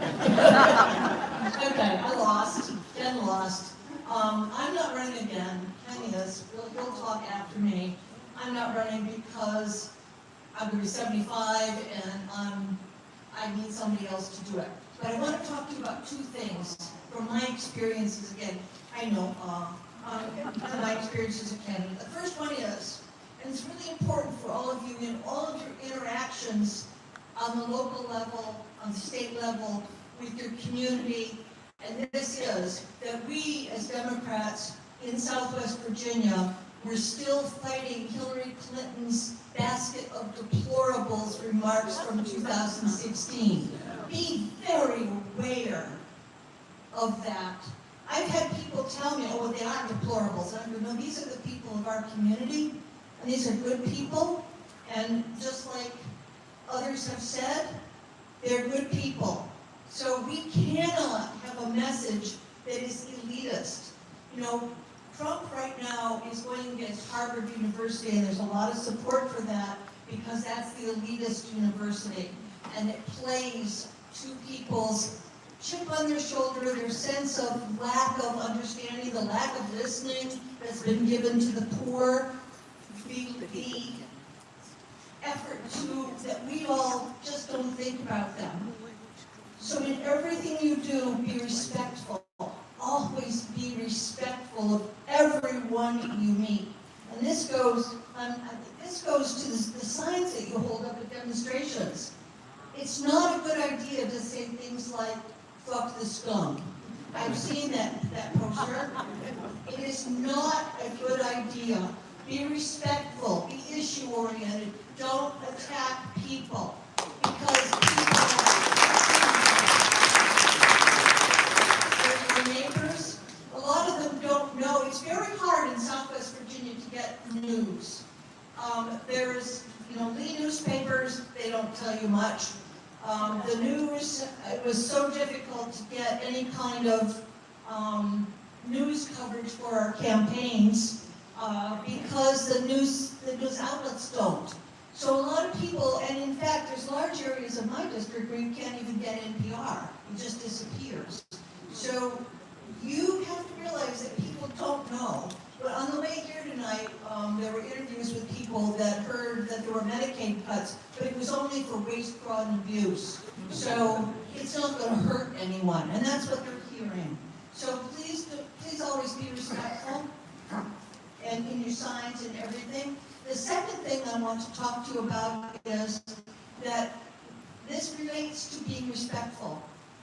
Okay, I lost. Ken lost. I'm not running again. Ken is. He'll talk after me. I'm not running because I'm going to be 75 and I need somebody else to do it. But I want to talk to you about two things from my experiences again. I know from my experiences as a candidate. The first one is, and it's really important for all of you in all of your interactions on the local level, on the state level, with your community, and this is that we as Democrats in Southwest Virginia, we're still fighting Hillary Clinton's basket of deplorables remarks from 2016. Be very aware of that. I've had people tell me, oh, well, they aren't deplorables. And I go, no, these are the people of our community, and these are good people, and just like others have said, they're good people. So we cannot have a message that is elitist. Trump right now is going against Harvard University, and there's a lot of support for that because that's the elitist university. And it plays to people's chip on their shoulder, their sense of lack of understanding, the lack of listening that's been given to the poor, the effort that we all just don't think about them. So in everything you do, be respectful. Always be respectful of everyone you meet. And this goes to the signs that you hold up at demonstrations. It's not a good idea to say things like, fuck the scum. I've seen that poster. It is not a good idea. Be respectful, be issue-oriented. Don't attack people. Because your neighbors, a lot of them don't know. It's very hard in Southwest Virginia to get news. There's, Lee newspapers, they don't tell you much. the news, it was so difficult to get any kind of news coverage for our campaigns because the news outlets don't. So a lot of people, and in fact, there's large areas of my district where you can't even get NPR. It just disappears. So you have to realize that people don't know. But on the way here tonight, there were interviews with people that heard that there were Medicaid cuts, but it was only for waste, fraud, and abuse. So it's not going to hurt anyone, and that's what they're hearing. So please always be respectful, and in your signs and everything. The second thing I want to talk to you about is that this relates to being respectful.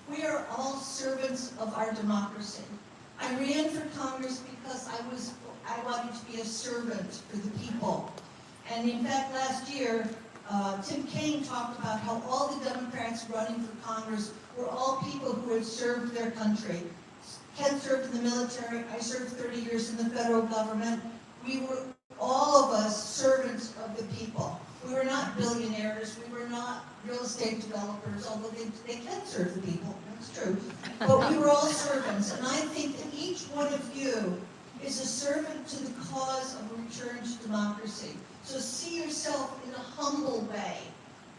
We are all servants of our democracy. I ran for Congress because I wanted to be a servant for the people. And in fact, last year, Tim Kaine talked about how all the Democrats running for Congress were all people who had served their country. Ken served in the military, I served 30 years in the federal government. We were, all of us, servants of the people. We were not billionaires, we were not real estate developers, although they can serve the people, that's true. But we were all servants, and I think that each one of you is a servant to the cause of a return to democracy. So see yourself in a humble way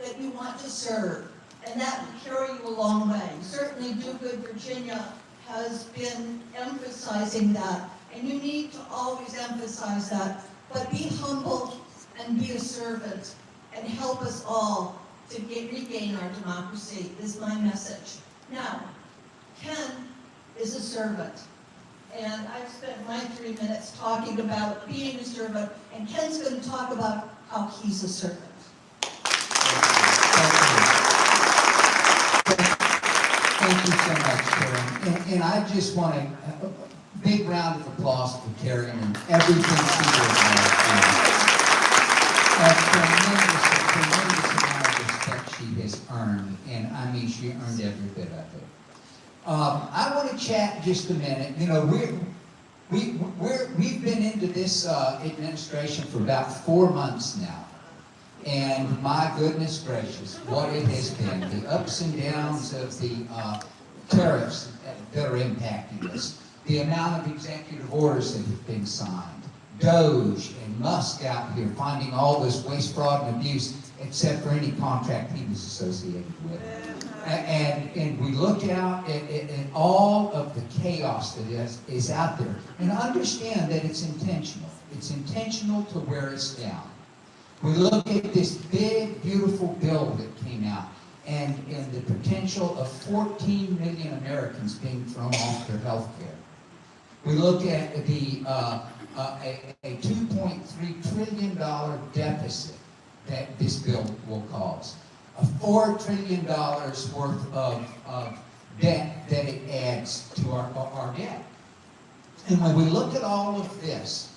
that you want to serve, and that will carry you a long way. Certainly Do Good Virginia has been emphasizing that, and you need to always emphasize that, but be humble and be a servant and help us all to regain our democracy is my message. Now, Ken is a servant, and I've spent my 3 minutes talking about being a servant, and Ken's going to talk about how he's a servant. Thank you so much, Karen. And I just want a big round of applause for Karen and everything she did last year. A tremendous amount of respect she has earned, and I mean, she earned every bit of it. I want to chat just a minute. You know, we've been into this administration for about 4 months now. And my goodness gracious, what it has been. The ups and downs of the tariffs that are impacting us. The amount of executive orders that have been signed. Doge and Musk out here finding all this waste, fraud, and abuse, except for any contract he was associated with. And we look out at all of the chaos that is out there. And understand that it's intentional. It's intentional to wear us down. We look at this big, beautiful bill that came out and the potential of 14 million Americans being thrown off their health care. We look at the a $2.3 trillion deficit that this bill will cause. A $4 trillion worth of debt that it adds to our debt. And when we look at all of this,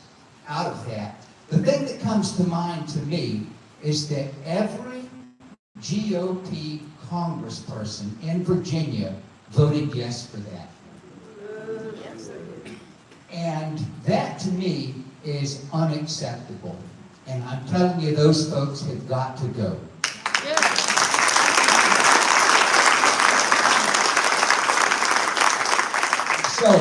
out of that, the thing that comes to mind to me is that every GOP congressperson in Virginia voted yes for that. And that to me is unacceptable. And I'm telling you, those folks have got to go. So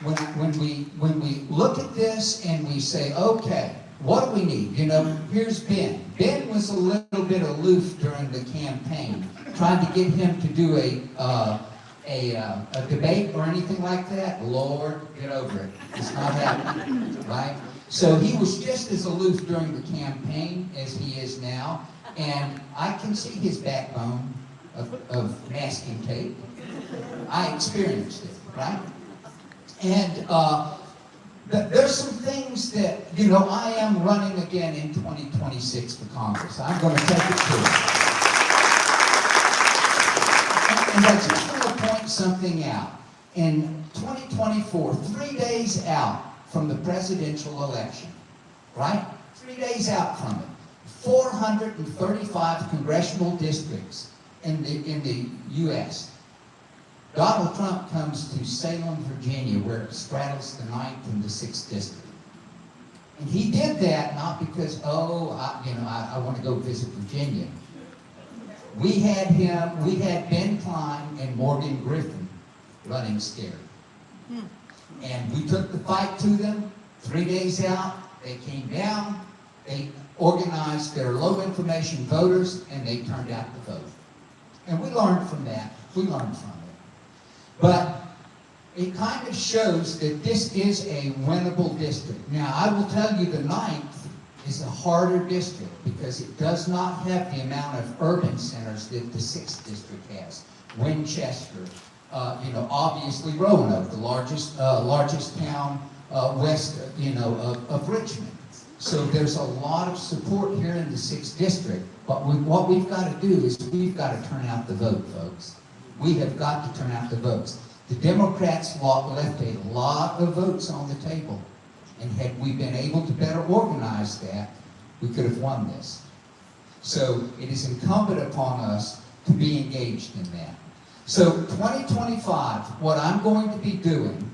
when we look at this and we say, okay, what do we need? You know, here's Ben. Ben was a little bit aloof during the campaign, trying to get him to do a debate or anything like that. Lord, get over it. It's not happening, right? So he was just as aloof during the campaign as he is now, and I can see his backbone of masking tape. I experienced it, right? And there's some things that, you know, I am running again in 2026 for Congress. I'm going to take it to it. And I just want to point something out. In 2024, 3 days out from the presidential election, right? 3 days out from it, 435 congressional districts in the U.S. Donald Trump comes to Salem, Virginia, where it straddles the 9th and the 6th district. And he did that not because, I want to go visit Virginia. We had Ben Cline and Morgan Griffin running scared. And we took the fight to them. 3 days out, they came down, they organized their low information voters, and they turned out to vote. And we learned from that. We learned from it. But it kind of shows that this is a winnable district. Now, I will tell you the 9th is a harder district because it does not have the amount of urban centers that the 6th district has. Winchester, obviously Roanoke, the largest town west, of Richmond. So there's a lot of support here in the 6th district. But what we've got to do is we've got to turn out the vote, folks. We have got to turn out the votes. The Democrats left a lot of votes on the table. And had we been able to better organize that, we could have won this. So it is incumbent upon us to be engaged in that. So 2025, what I'm going to be doing,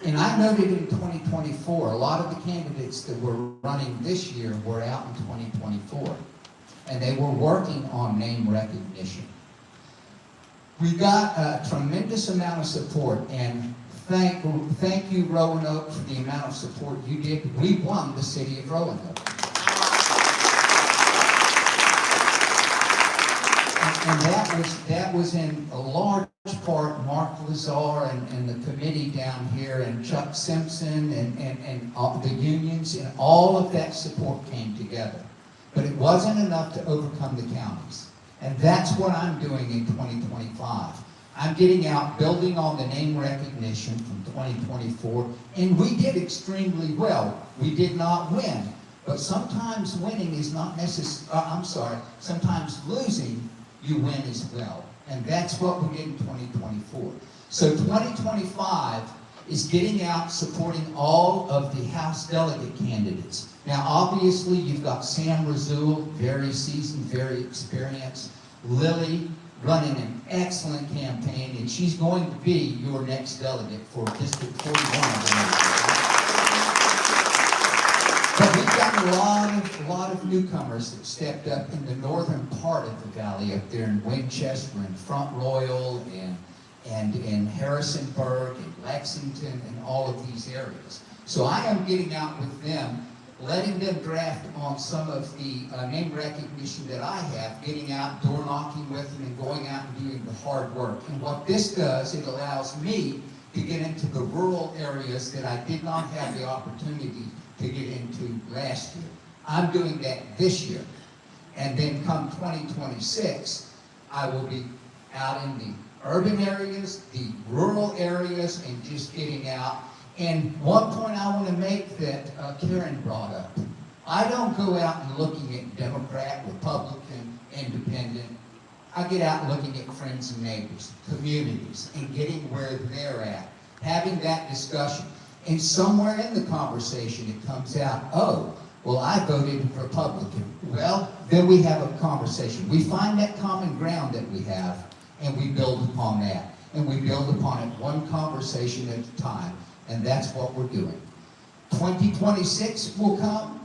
and I noted in 2024, a lot of the candidates that were running this year were out in 2024. And they were working on name recognition. We got a tremendous amount of support, and thank you, Roanoke, for the amount of support you did. We won the city of Roanoke. And that was in a large part Mark Lazar and the committee down here, and Chuck Simpson and the unions, and all of that support came together. But it wasn't enough to overcome the counties. And that's what I'm doing in 2025. I'm getting out, building on the name recognition from 2024, and we did extremely well. We did not win, but sometimes winning is not necessary, sometimes losing, you win as well. And that's what we did in 2024. So 2025 is getting out, supporting all of the House delegate candidates. Now, obviously, you've got Sam Razul, very seasoned, very experienced. Lily, running an excellent campaign, and she's going to be your next delegate for District 41. But we've got a lot of newcomers that stepped up in the northern part of the valley, up there in Winchester and Front Royal and in Harrisonburg and Lexington and all of these areas. So I am getting out with them, letting them draft on some of the name recognition that I have, getting out, door knocking with them, and going out and doing the hard work. And what this does, it allows me to get into the rural areas that I did not have the opportunity to get into last year. I'm doing that this year. And then come 2026, I will be out in the urban areas, the rural areas, and just getting out. And one point I want to make that Karen brought up. I don't go out and looking at Democrat, Republican, Independent. I get out looking at friends and neighbors, communities, and getting where they're at, having that discussion. And somewhere in the conversation it comes out, oh, well, I voted Republican. Well, then we have a conversation. We find that common ground that we have, and we build upon that. And we build upon it one conversation at a time. And that's what we're doing. 2026 will come,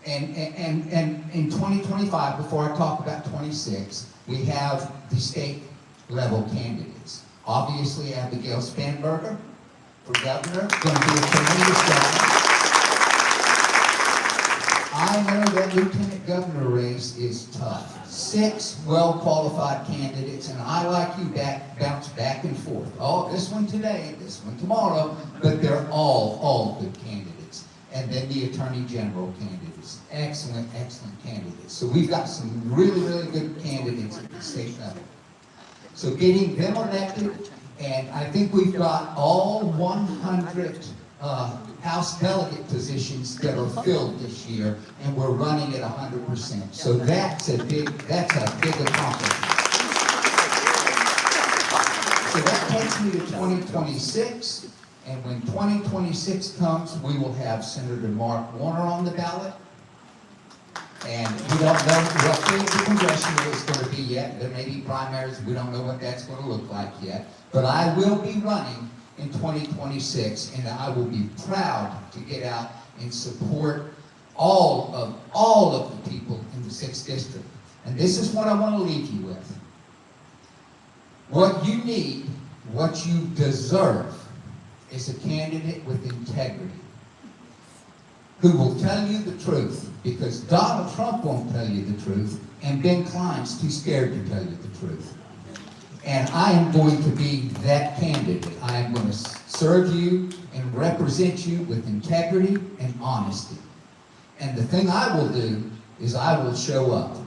and in 2025, before I talk about 26, we have the state level candidates. Obviously, Abigail Spanberger for governor, going to be a tremendous governor. I know that lieutenant governor race is tough. 6 well-qualified candidates, and I, like you, bounce back and forth. Oh, this one today, this one tomorrow, but they're all good candidates. And then the attorney general candidates, excellent candidates. So we've got some really good candidates at the state level. So getting them elected, and I think we've got all 100 House delegate positions that are filled this year, and we're running at 100%. So that's a big accomplishment. So that takes me to 2026, and when 2026 comes, we will have Senator Mark Warner on the ballot. And we don't know what the congressional is going to be yet. There may be primaries. We don't know what that's going to look like yet. But I will be running in 2026, and I will be proud to get out and support all of the people in the 6th district. And this is what I want to leave you with. What you need, what you deserve, is a candidate with integrity, who will tell you the truth, because Donald Trump won't tell you the truth, and Ben Cline's too scared to tell you the truth. And I am going to be that candidate. I am going to serve you and represent you with integrity and honesty. And the thing I will do is I will show up.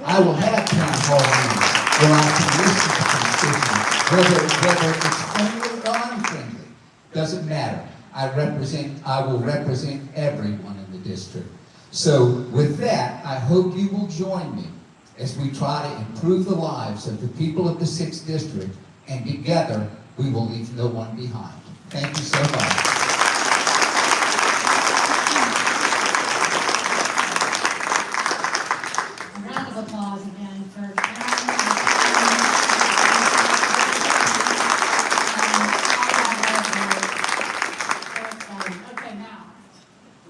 I will have town hall meetings where I can listen to constituents, whether it's friendly or unfriendly, doesn't matter. I will represent everyone in the district. So with that, I hope you will join me as we try to improve the lives of the people of the 6th District, and together we will leave no one behind. Thank you so much. A round of applause again for Okay, now,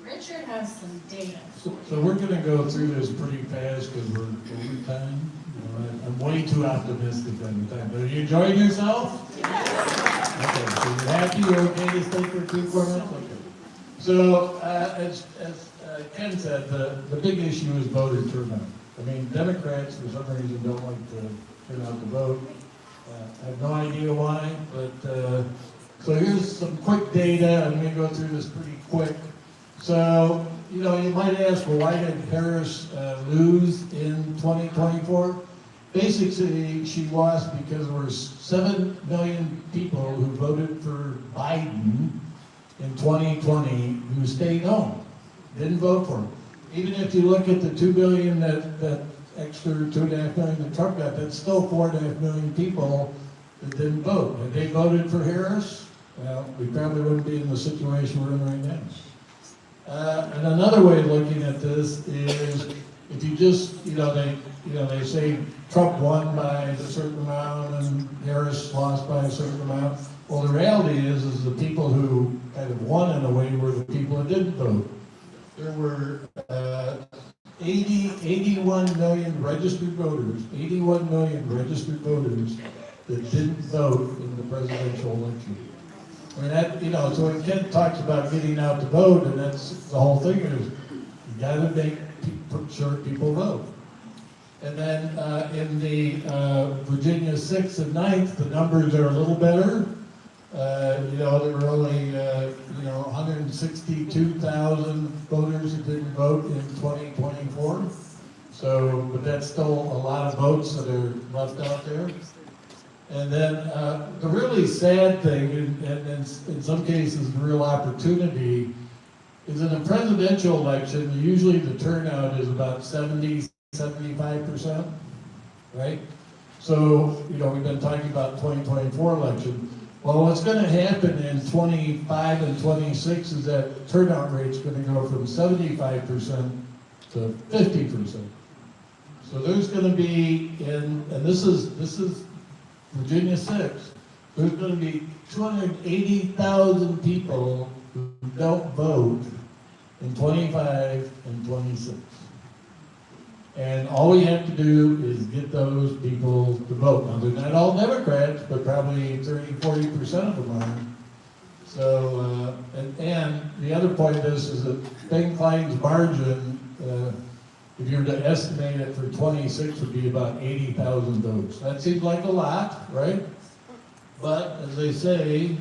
Richard has some data. So we're gonna go through this pretty fast because we're over time. You know, I'm way too optimistic on the time. But are you enjoying yourself? Okay, so you're happy, you're okay to stay for 2 more minutes? Okay. So, as Ken said, the big issue is voter turnout. I mean, Democrats, for some reason, don't like to turn out to vote. I have no idea why, but, so here's some quick data. I'm gonna go through this pretty quick. So, you know, you might ask, well, why did Harris lose in 2024? Basically, she lost because there were 7 million people who voted for Biden in 2020 who stayed home, didn't vote for him. Even if you look at the 2 billion that extra 2.5 million that Trump got, that's still 4.5 million people that didn't vote. Had they voted for Harris, well, we probably wouldn't be in the situation we're in right now. And another way of looking at this is, if you just, they say Trump won by a certain amount and Harris lost by a certain amount. Well, the reality is the people who kind of won in a way were the people that didn't vote. There were 81 million registered voters, 81 million registered voters that didn't vote in the presidential election. I mean, that, so when Ken talks about getting out to vote, and that's the whole thing is, you gotta make sure people vote. And then in the Virginia 6th and 9th, the numbers are a little better. There were only, 162,000 voters who didn't vote in 2024. So, but that's still a lot of votes that are left out there. And then the really sad thing, and in some cases the real opportunity, is in a presidential election, usually the turnout is about 70–75%, right? So, we've been talking about 2024 election. Well, what's going to happen in 25 and 26 is that turnout rate's going to go from 75% to 50%. So there's going to be, and this is Virginia 6, there's going to be 280,000 people who don't vote in 25 and 26. And all we have to do is get those people to vote. Now, they're not all Democrats, but probably 30–40% of them are. So, and the other point of this is that Ben Cline's margin, if you were to estimate it for 26, would be about 80,000 votes. That seems like a lot, right? But as they say,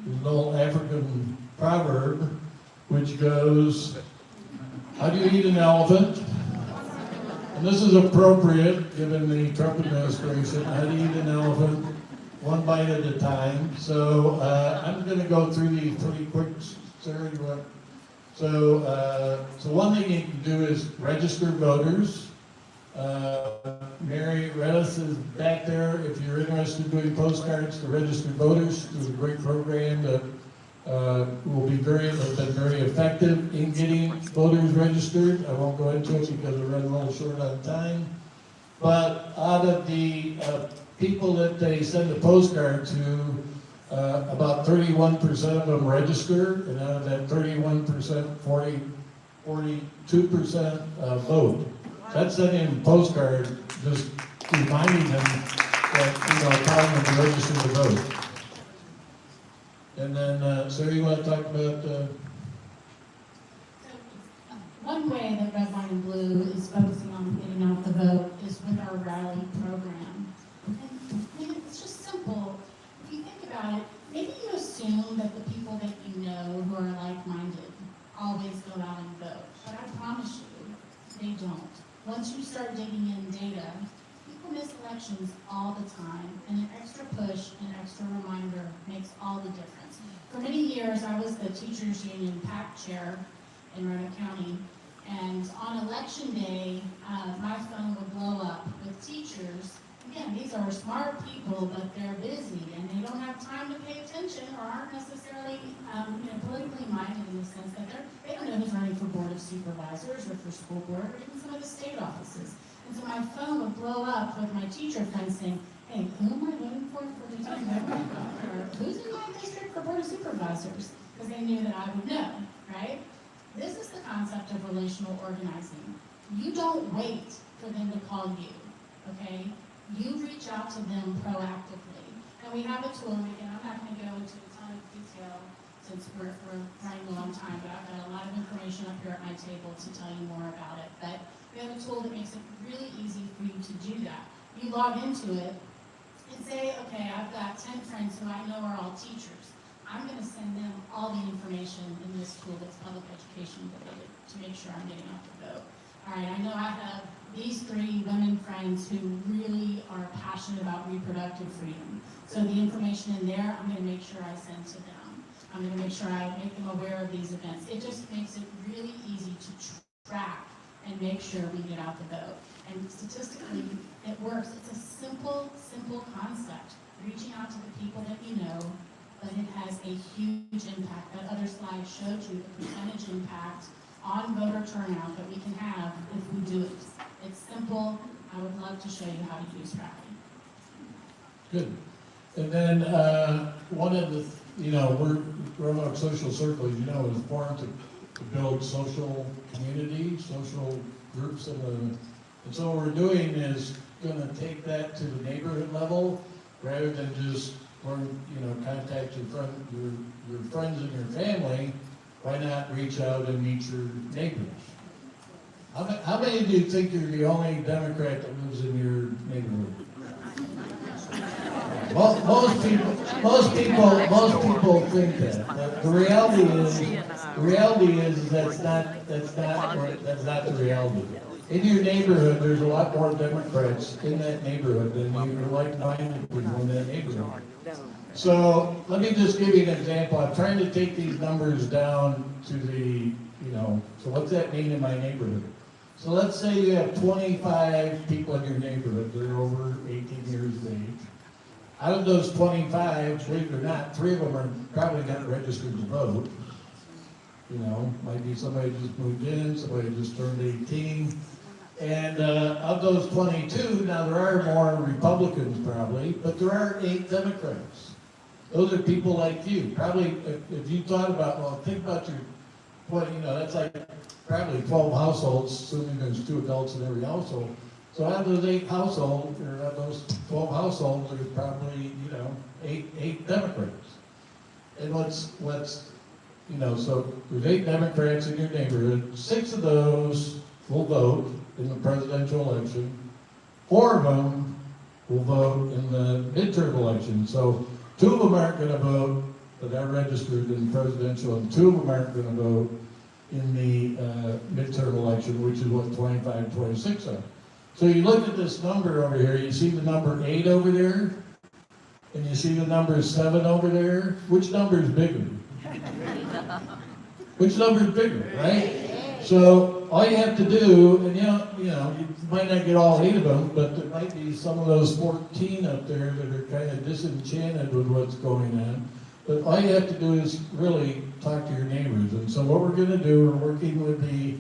there's an old African proverb which goes, how do you eat an elephant? And this is appropriate given the Trump administration. How do you eat an elephant? One bite at a time. So I'm going to go through these pretty quick. Sarah, you want? So one thing you can do is register voters. Mary Redis is back there. If you're interested in doing postcards to registered voters, there's a great program that has been very effective in getting voters registered. I won't go into it because we're running a little short on time. But out of the people that they send a postcard to, about 31% of them register, and out of that 31%, 42% vote. That's sending them a postcard, just reminding them that, telling them to register to vote. And then, Sarah, you want to talk about, One way that Red, White, and Blue is focusing on getting out the vote is with our rally program. And it's just simple. If you think about it, maybe you assume that the people that you know who are like-minded always go out and vote. But I promise you, they don't. Once you start digging in data, people miss elections all the time, and an extra push, an extra reminder makes all the difference. For many years, I was the teachers union PAC chair in Roanoke County, and on election day, my phone would blow up with teachers. Again, these are smart people, but they're busy, and they don't have time to pay attention, or aren't necessarily, politically minded in the sense that they don't know who's running for board of supervisors, or for school board, or even some of the state offices. And so my phone would blow up with my teacher friends saying, "Hey, who am I voting for lieutenant governor? Or who's in my district for board of supervisors?" Because they knew that I would know, right? This is the concept of relational organizing. You don't wait for them to call you, okay? You reach out to them proactively. And we have a tool, and again, I'm not going to go into a ton of detail since we're running a long time, but I've got a lot of information up here at my table to tell you more about it. But we have a tool that makes it really easy for you to do that. You log into it and say, okay, I've got 10 friends who I know are all teachers. I'm going to send them all the information in this tool that's public education related to make sure I'm getting out the vote. All right, I know I have these 3 women friends who really are passionate about reproductive freedom. So the information in there, I'm going to make sure I send to them. I'm going to make sure I make them aware of these events. It just makes it really easy to track and make sure we get out the vote. And statistically, it works. It's a simple concept. Reaching out to the people that you know, but it has a huge impact. That other slide showed you the percentage impact on voter turnout that we can have if we do it. It's simple. I would love to show you how to use tracking. good. And then, one of the, Roanoke Social Circle, is formed to build social community, social groups, and so what we're doing is gonna take that to the neighborhood level, rather than just, contact your friends and your family. Why not reach out and meet your neighbors? How many do you think you're the only Democrat that lives in your neighborhood? Most people think that. But the reality is that's not the reality. In your neighborhood, there's a lot more Democrats in that neighborhood than you're like-minded people in that neighborhood. So let me just give you an example. I'm trying to take these numbers down to the, so what's that mean in my neighborhood? So let's say you have 25 people in your neighborhood that are over 18 years of age. Out of those 25, believe it or not, 3 of them are probably not registered to vote. Might be somebody just moved in, somebody just turned 18. And of those 22, now there are more Republicans probably, but there are 8 Democrats. Those are people like you. Probably, if you thought about, think about that's like probably 12 households, assuming there's 2 adults in every household. So out of those 8 households, or out of those 12 households, there's probably, 8 Democrats. And so there's 8 Democrats in your neighborhood. 6 of those will vote in the presidential election. 4 of them will vote in the midterm election. So 2 of them aren't going to vote that are registered in the presidential, and 2 of them aren't going to vote in the midterm election, which is what 25 and 26 are. So you look at this number over here, you see the number 8 over there, and you see the number 7 over there. Which number is bigger? Which number is bigger, right? So all you have to do, and you might not get all 8 of them, but there might be some of those 14 up there that are kind of disenchanted with what's going on. But all you have to do is really talk to your neighbors. And so what we're going to do, we're working with the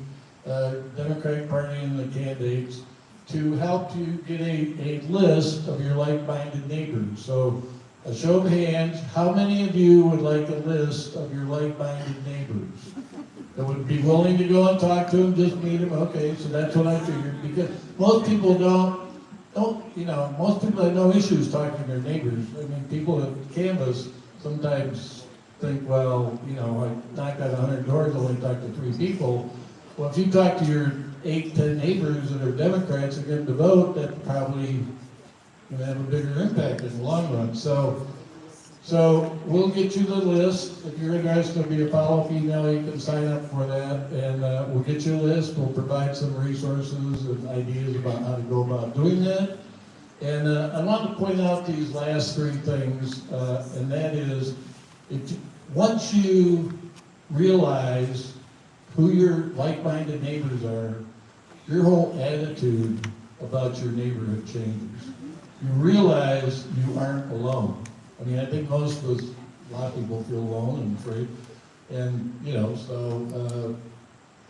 Democratic Party and the candidates to help you get a list of your like-minded neighbors. So a show of hands, how many of you would like a list of your like-minded neighbors? that would be willing to go and talk to him, just meet him, okay, so that's what I figured, because most people most people have no issues talking to their neighbors. I mean, people that canvass sometimes think, well, I knocked on 100 doors, only talked to 3 people. Well, if you talk to your 8, 10 neighbors that are Democrats and get them to vote, that probably going to have a bigger impact in the long run. So we'll get you the list. If you're interested, there'll be a follow-up email. You can sign up for that, and we'll get you a list. We'll provide some resources and ideas about how to go about doing that. And I want to point out these last 3 things, and that is, once you realize who your like-minded neighbors are, your whole attitude about your neighborhood changes. You realize you aren't alone. I mean, I think most of us, a lot of people feel alone and afraid. And,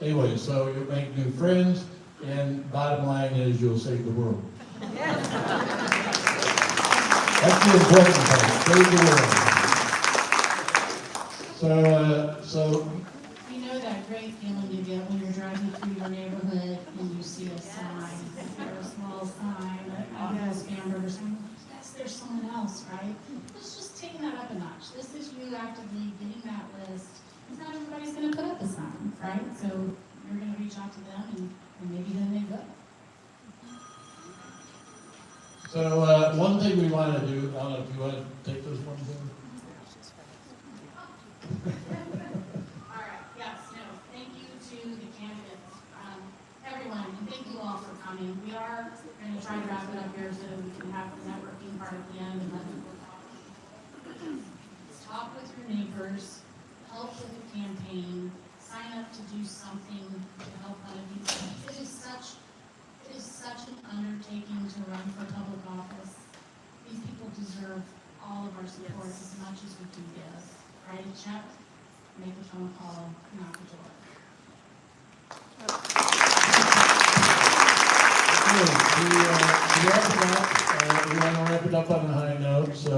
anyway, so you'll make new friends, and bottom line is you'll save the world. That's the important part, save the world. So You know that great feeling you get when you're driving through your neighborhood and you see a sign, or a small sign, a hamburger sign. Yes, there's someone else, right? It's just taking that up a notch. This is you actively getting that list. It's not everybody's going to put up a sign, right? So you're going to reach out to them, and maybe then they will. So one thing we want to do, I don't know if you want to take this one, Jim? All right, yes, no, thank you to the candidates, everyone, and thank you all for coming. We are going to try to wrap it up here so that we can have the networking part at the end and let people talk. Talk with your neighbors, help with the campaign, sign up to do something to help other people. It is such an undertaking to run for public office. These people deserve all of our support as much as we can give. Write a check, make a phone call, knock the door. We want to wrap it up on a high note, so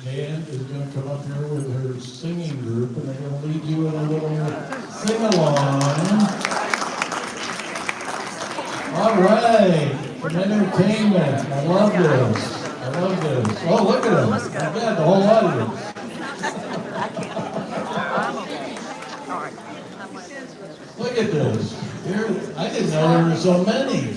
Jan is going to come up here with her singing group, and they're going to lead you in a little sing-along. All right, some entertainment. I love this. Oh, look at them. My God, the whole audience. Look at this. Here, I didn't know there were so many.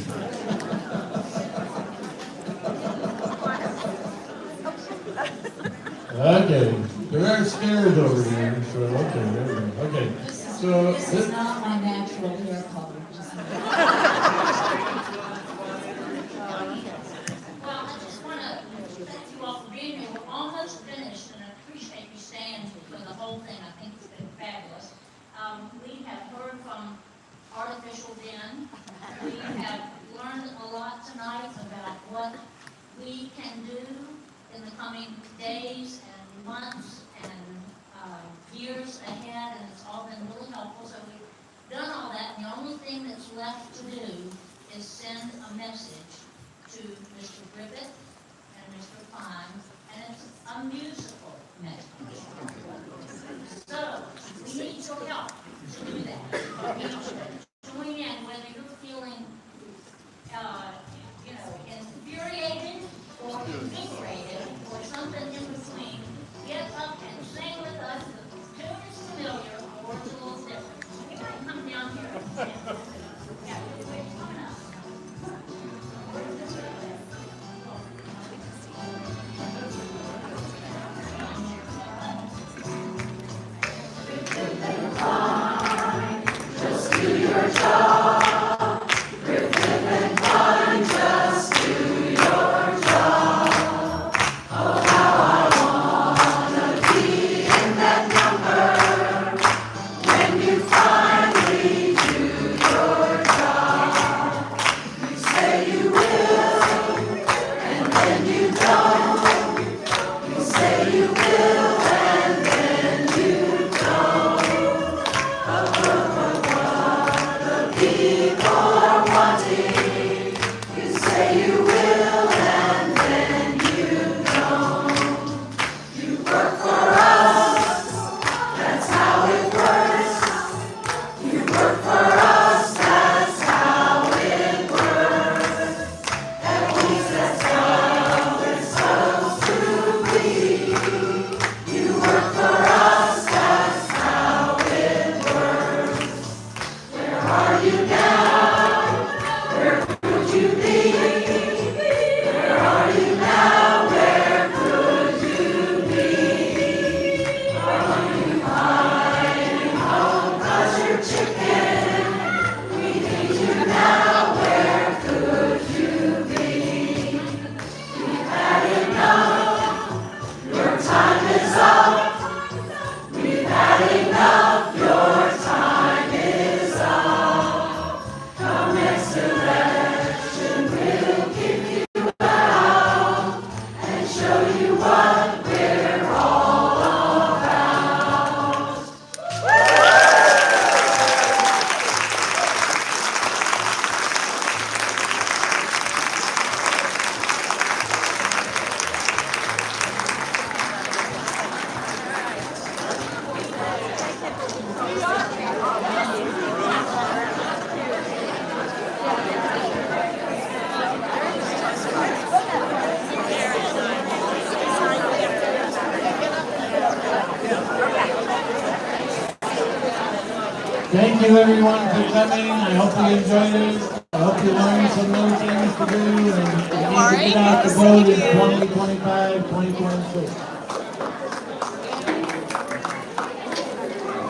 Okay, there are stairs over here, so okay, there we go. Okay, so This is not my natural hair color. Well, I just want to thank you all for being here. We're almost finished, and I appreciate you staying for the whole thing. I think it's been fabulous. We have heard from Artificial Ben. We have learned a lot tonight about what we can do in the coming days and months and years ahead, and it's all been really helpful. So we've done all that, and the only thing that's left to do is send a message to Mr. Griffith and Mr. Cline, and it's a musical message. So, we need your help to do that. We need you to join in, whether you're feeling, infuriated or invigorated or something in between. Get up and sing with us. The tune is familiar, or it's a little different. You might come down here and sing. Yeah, we're coming up. Thank you everyone for coming. I hope you enjoyed it. I hope you learned some new things to do and you need to get out the vote in 2025, 2026.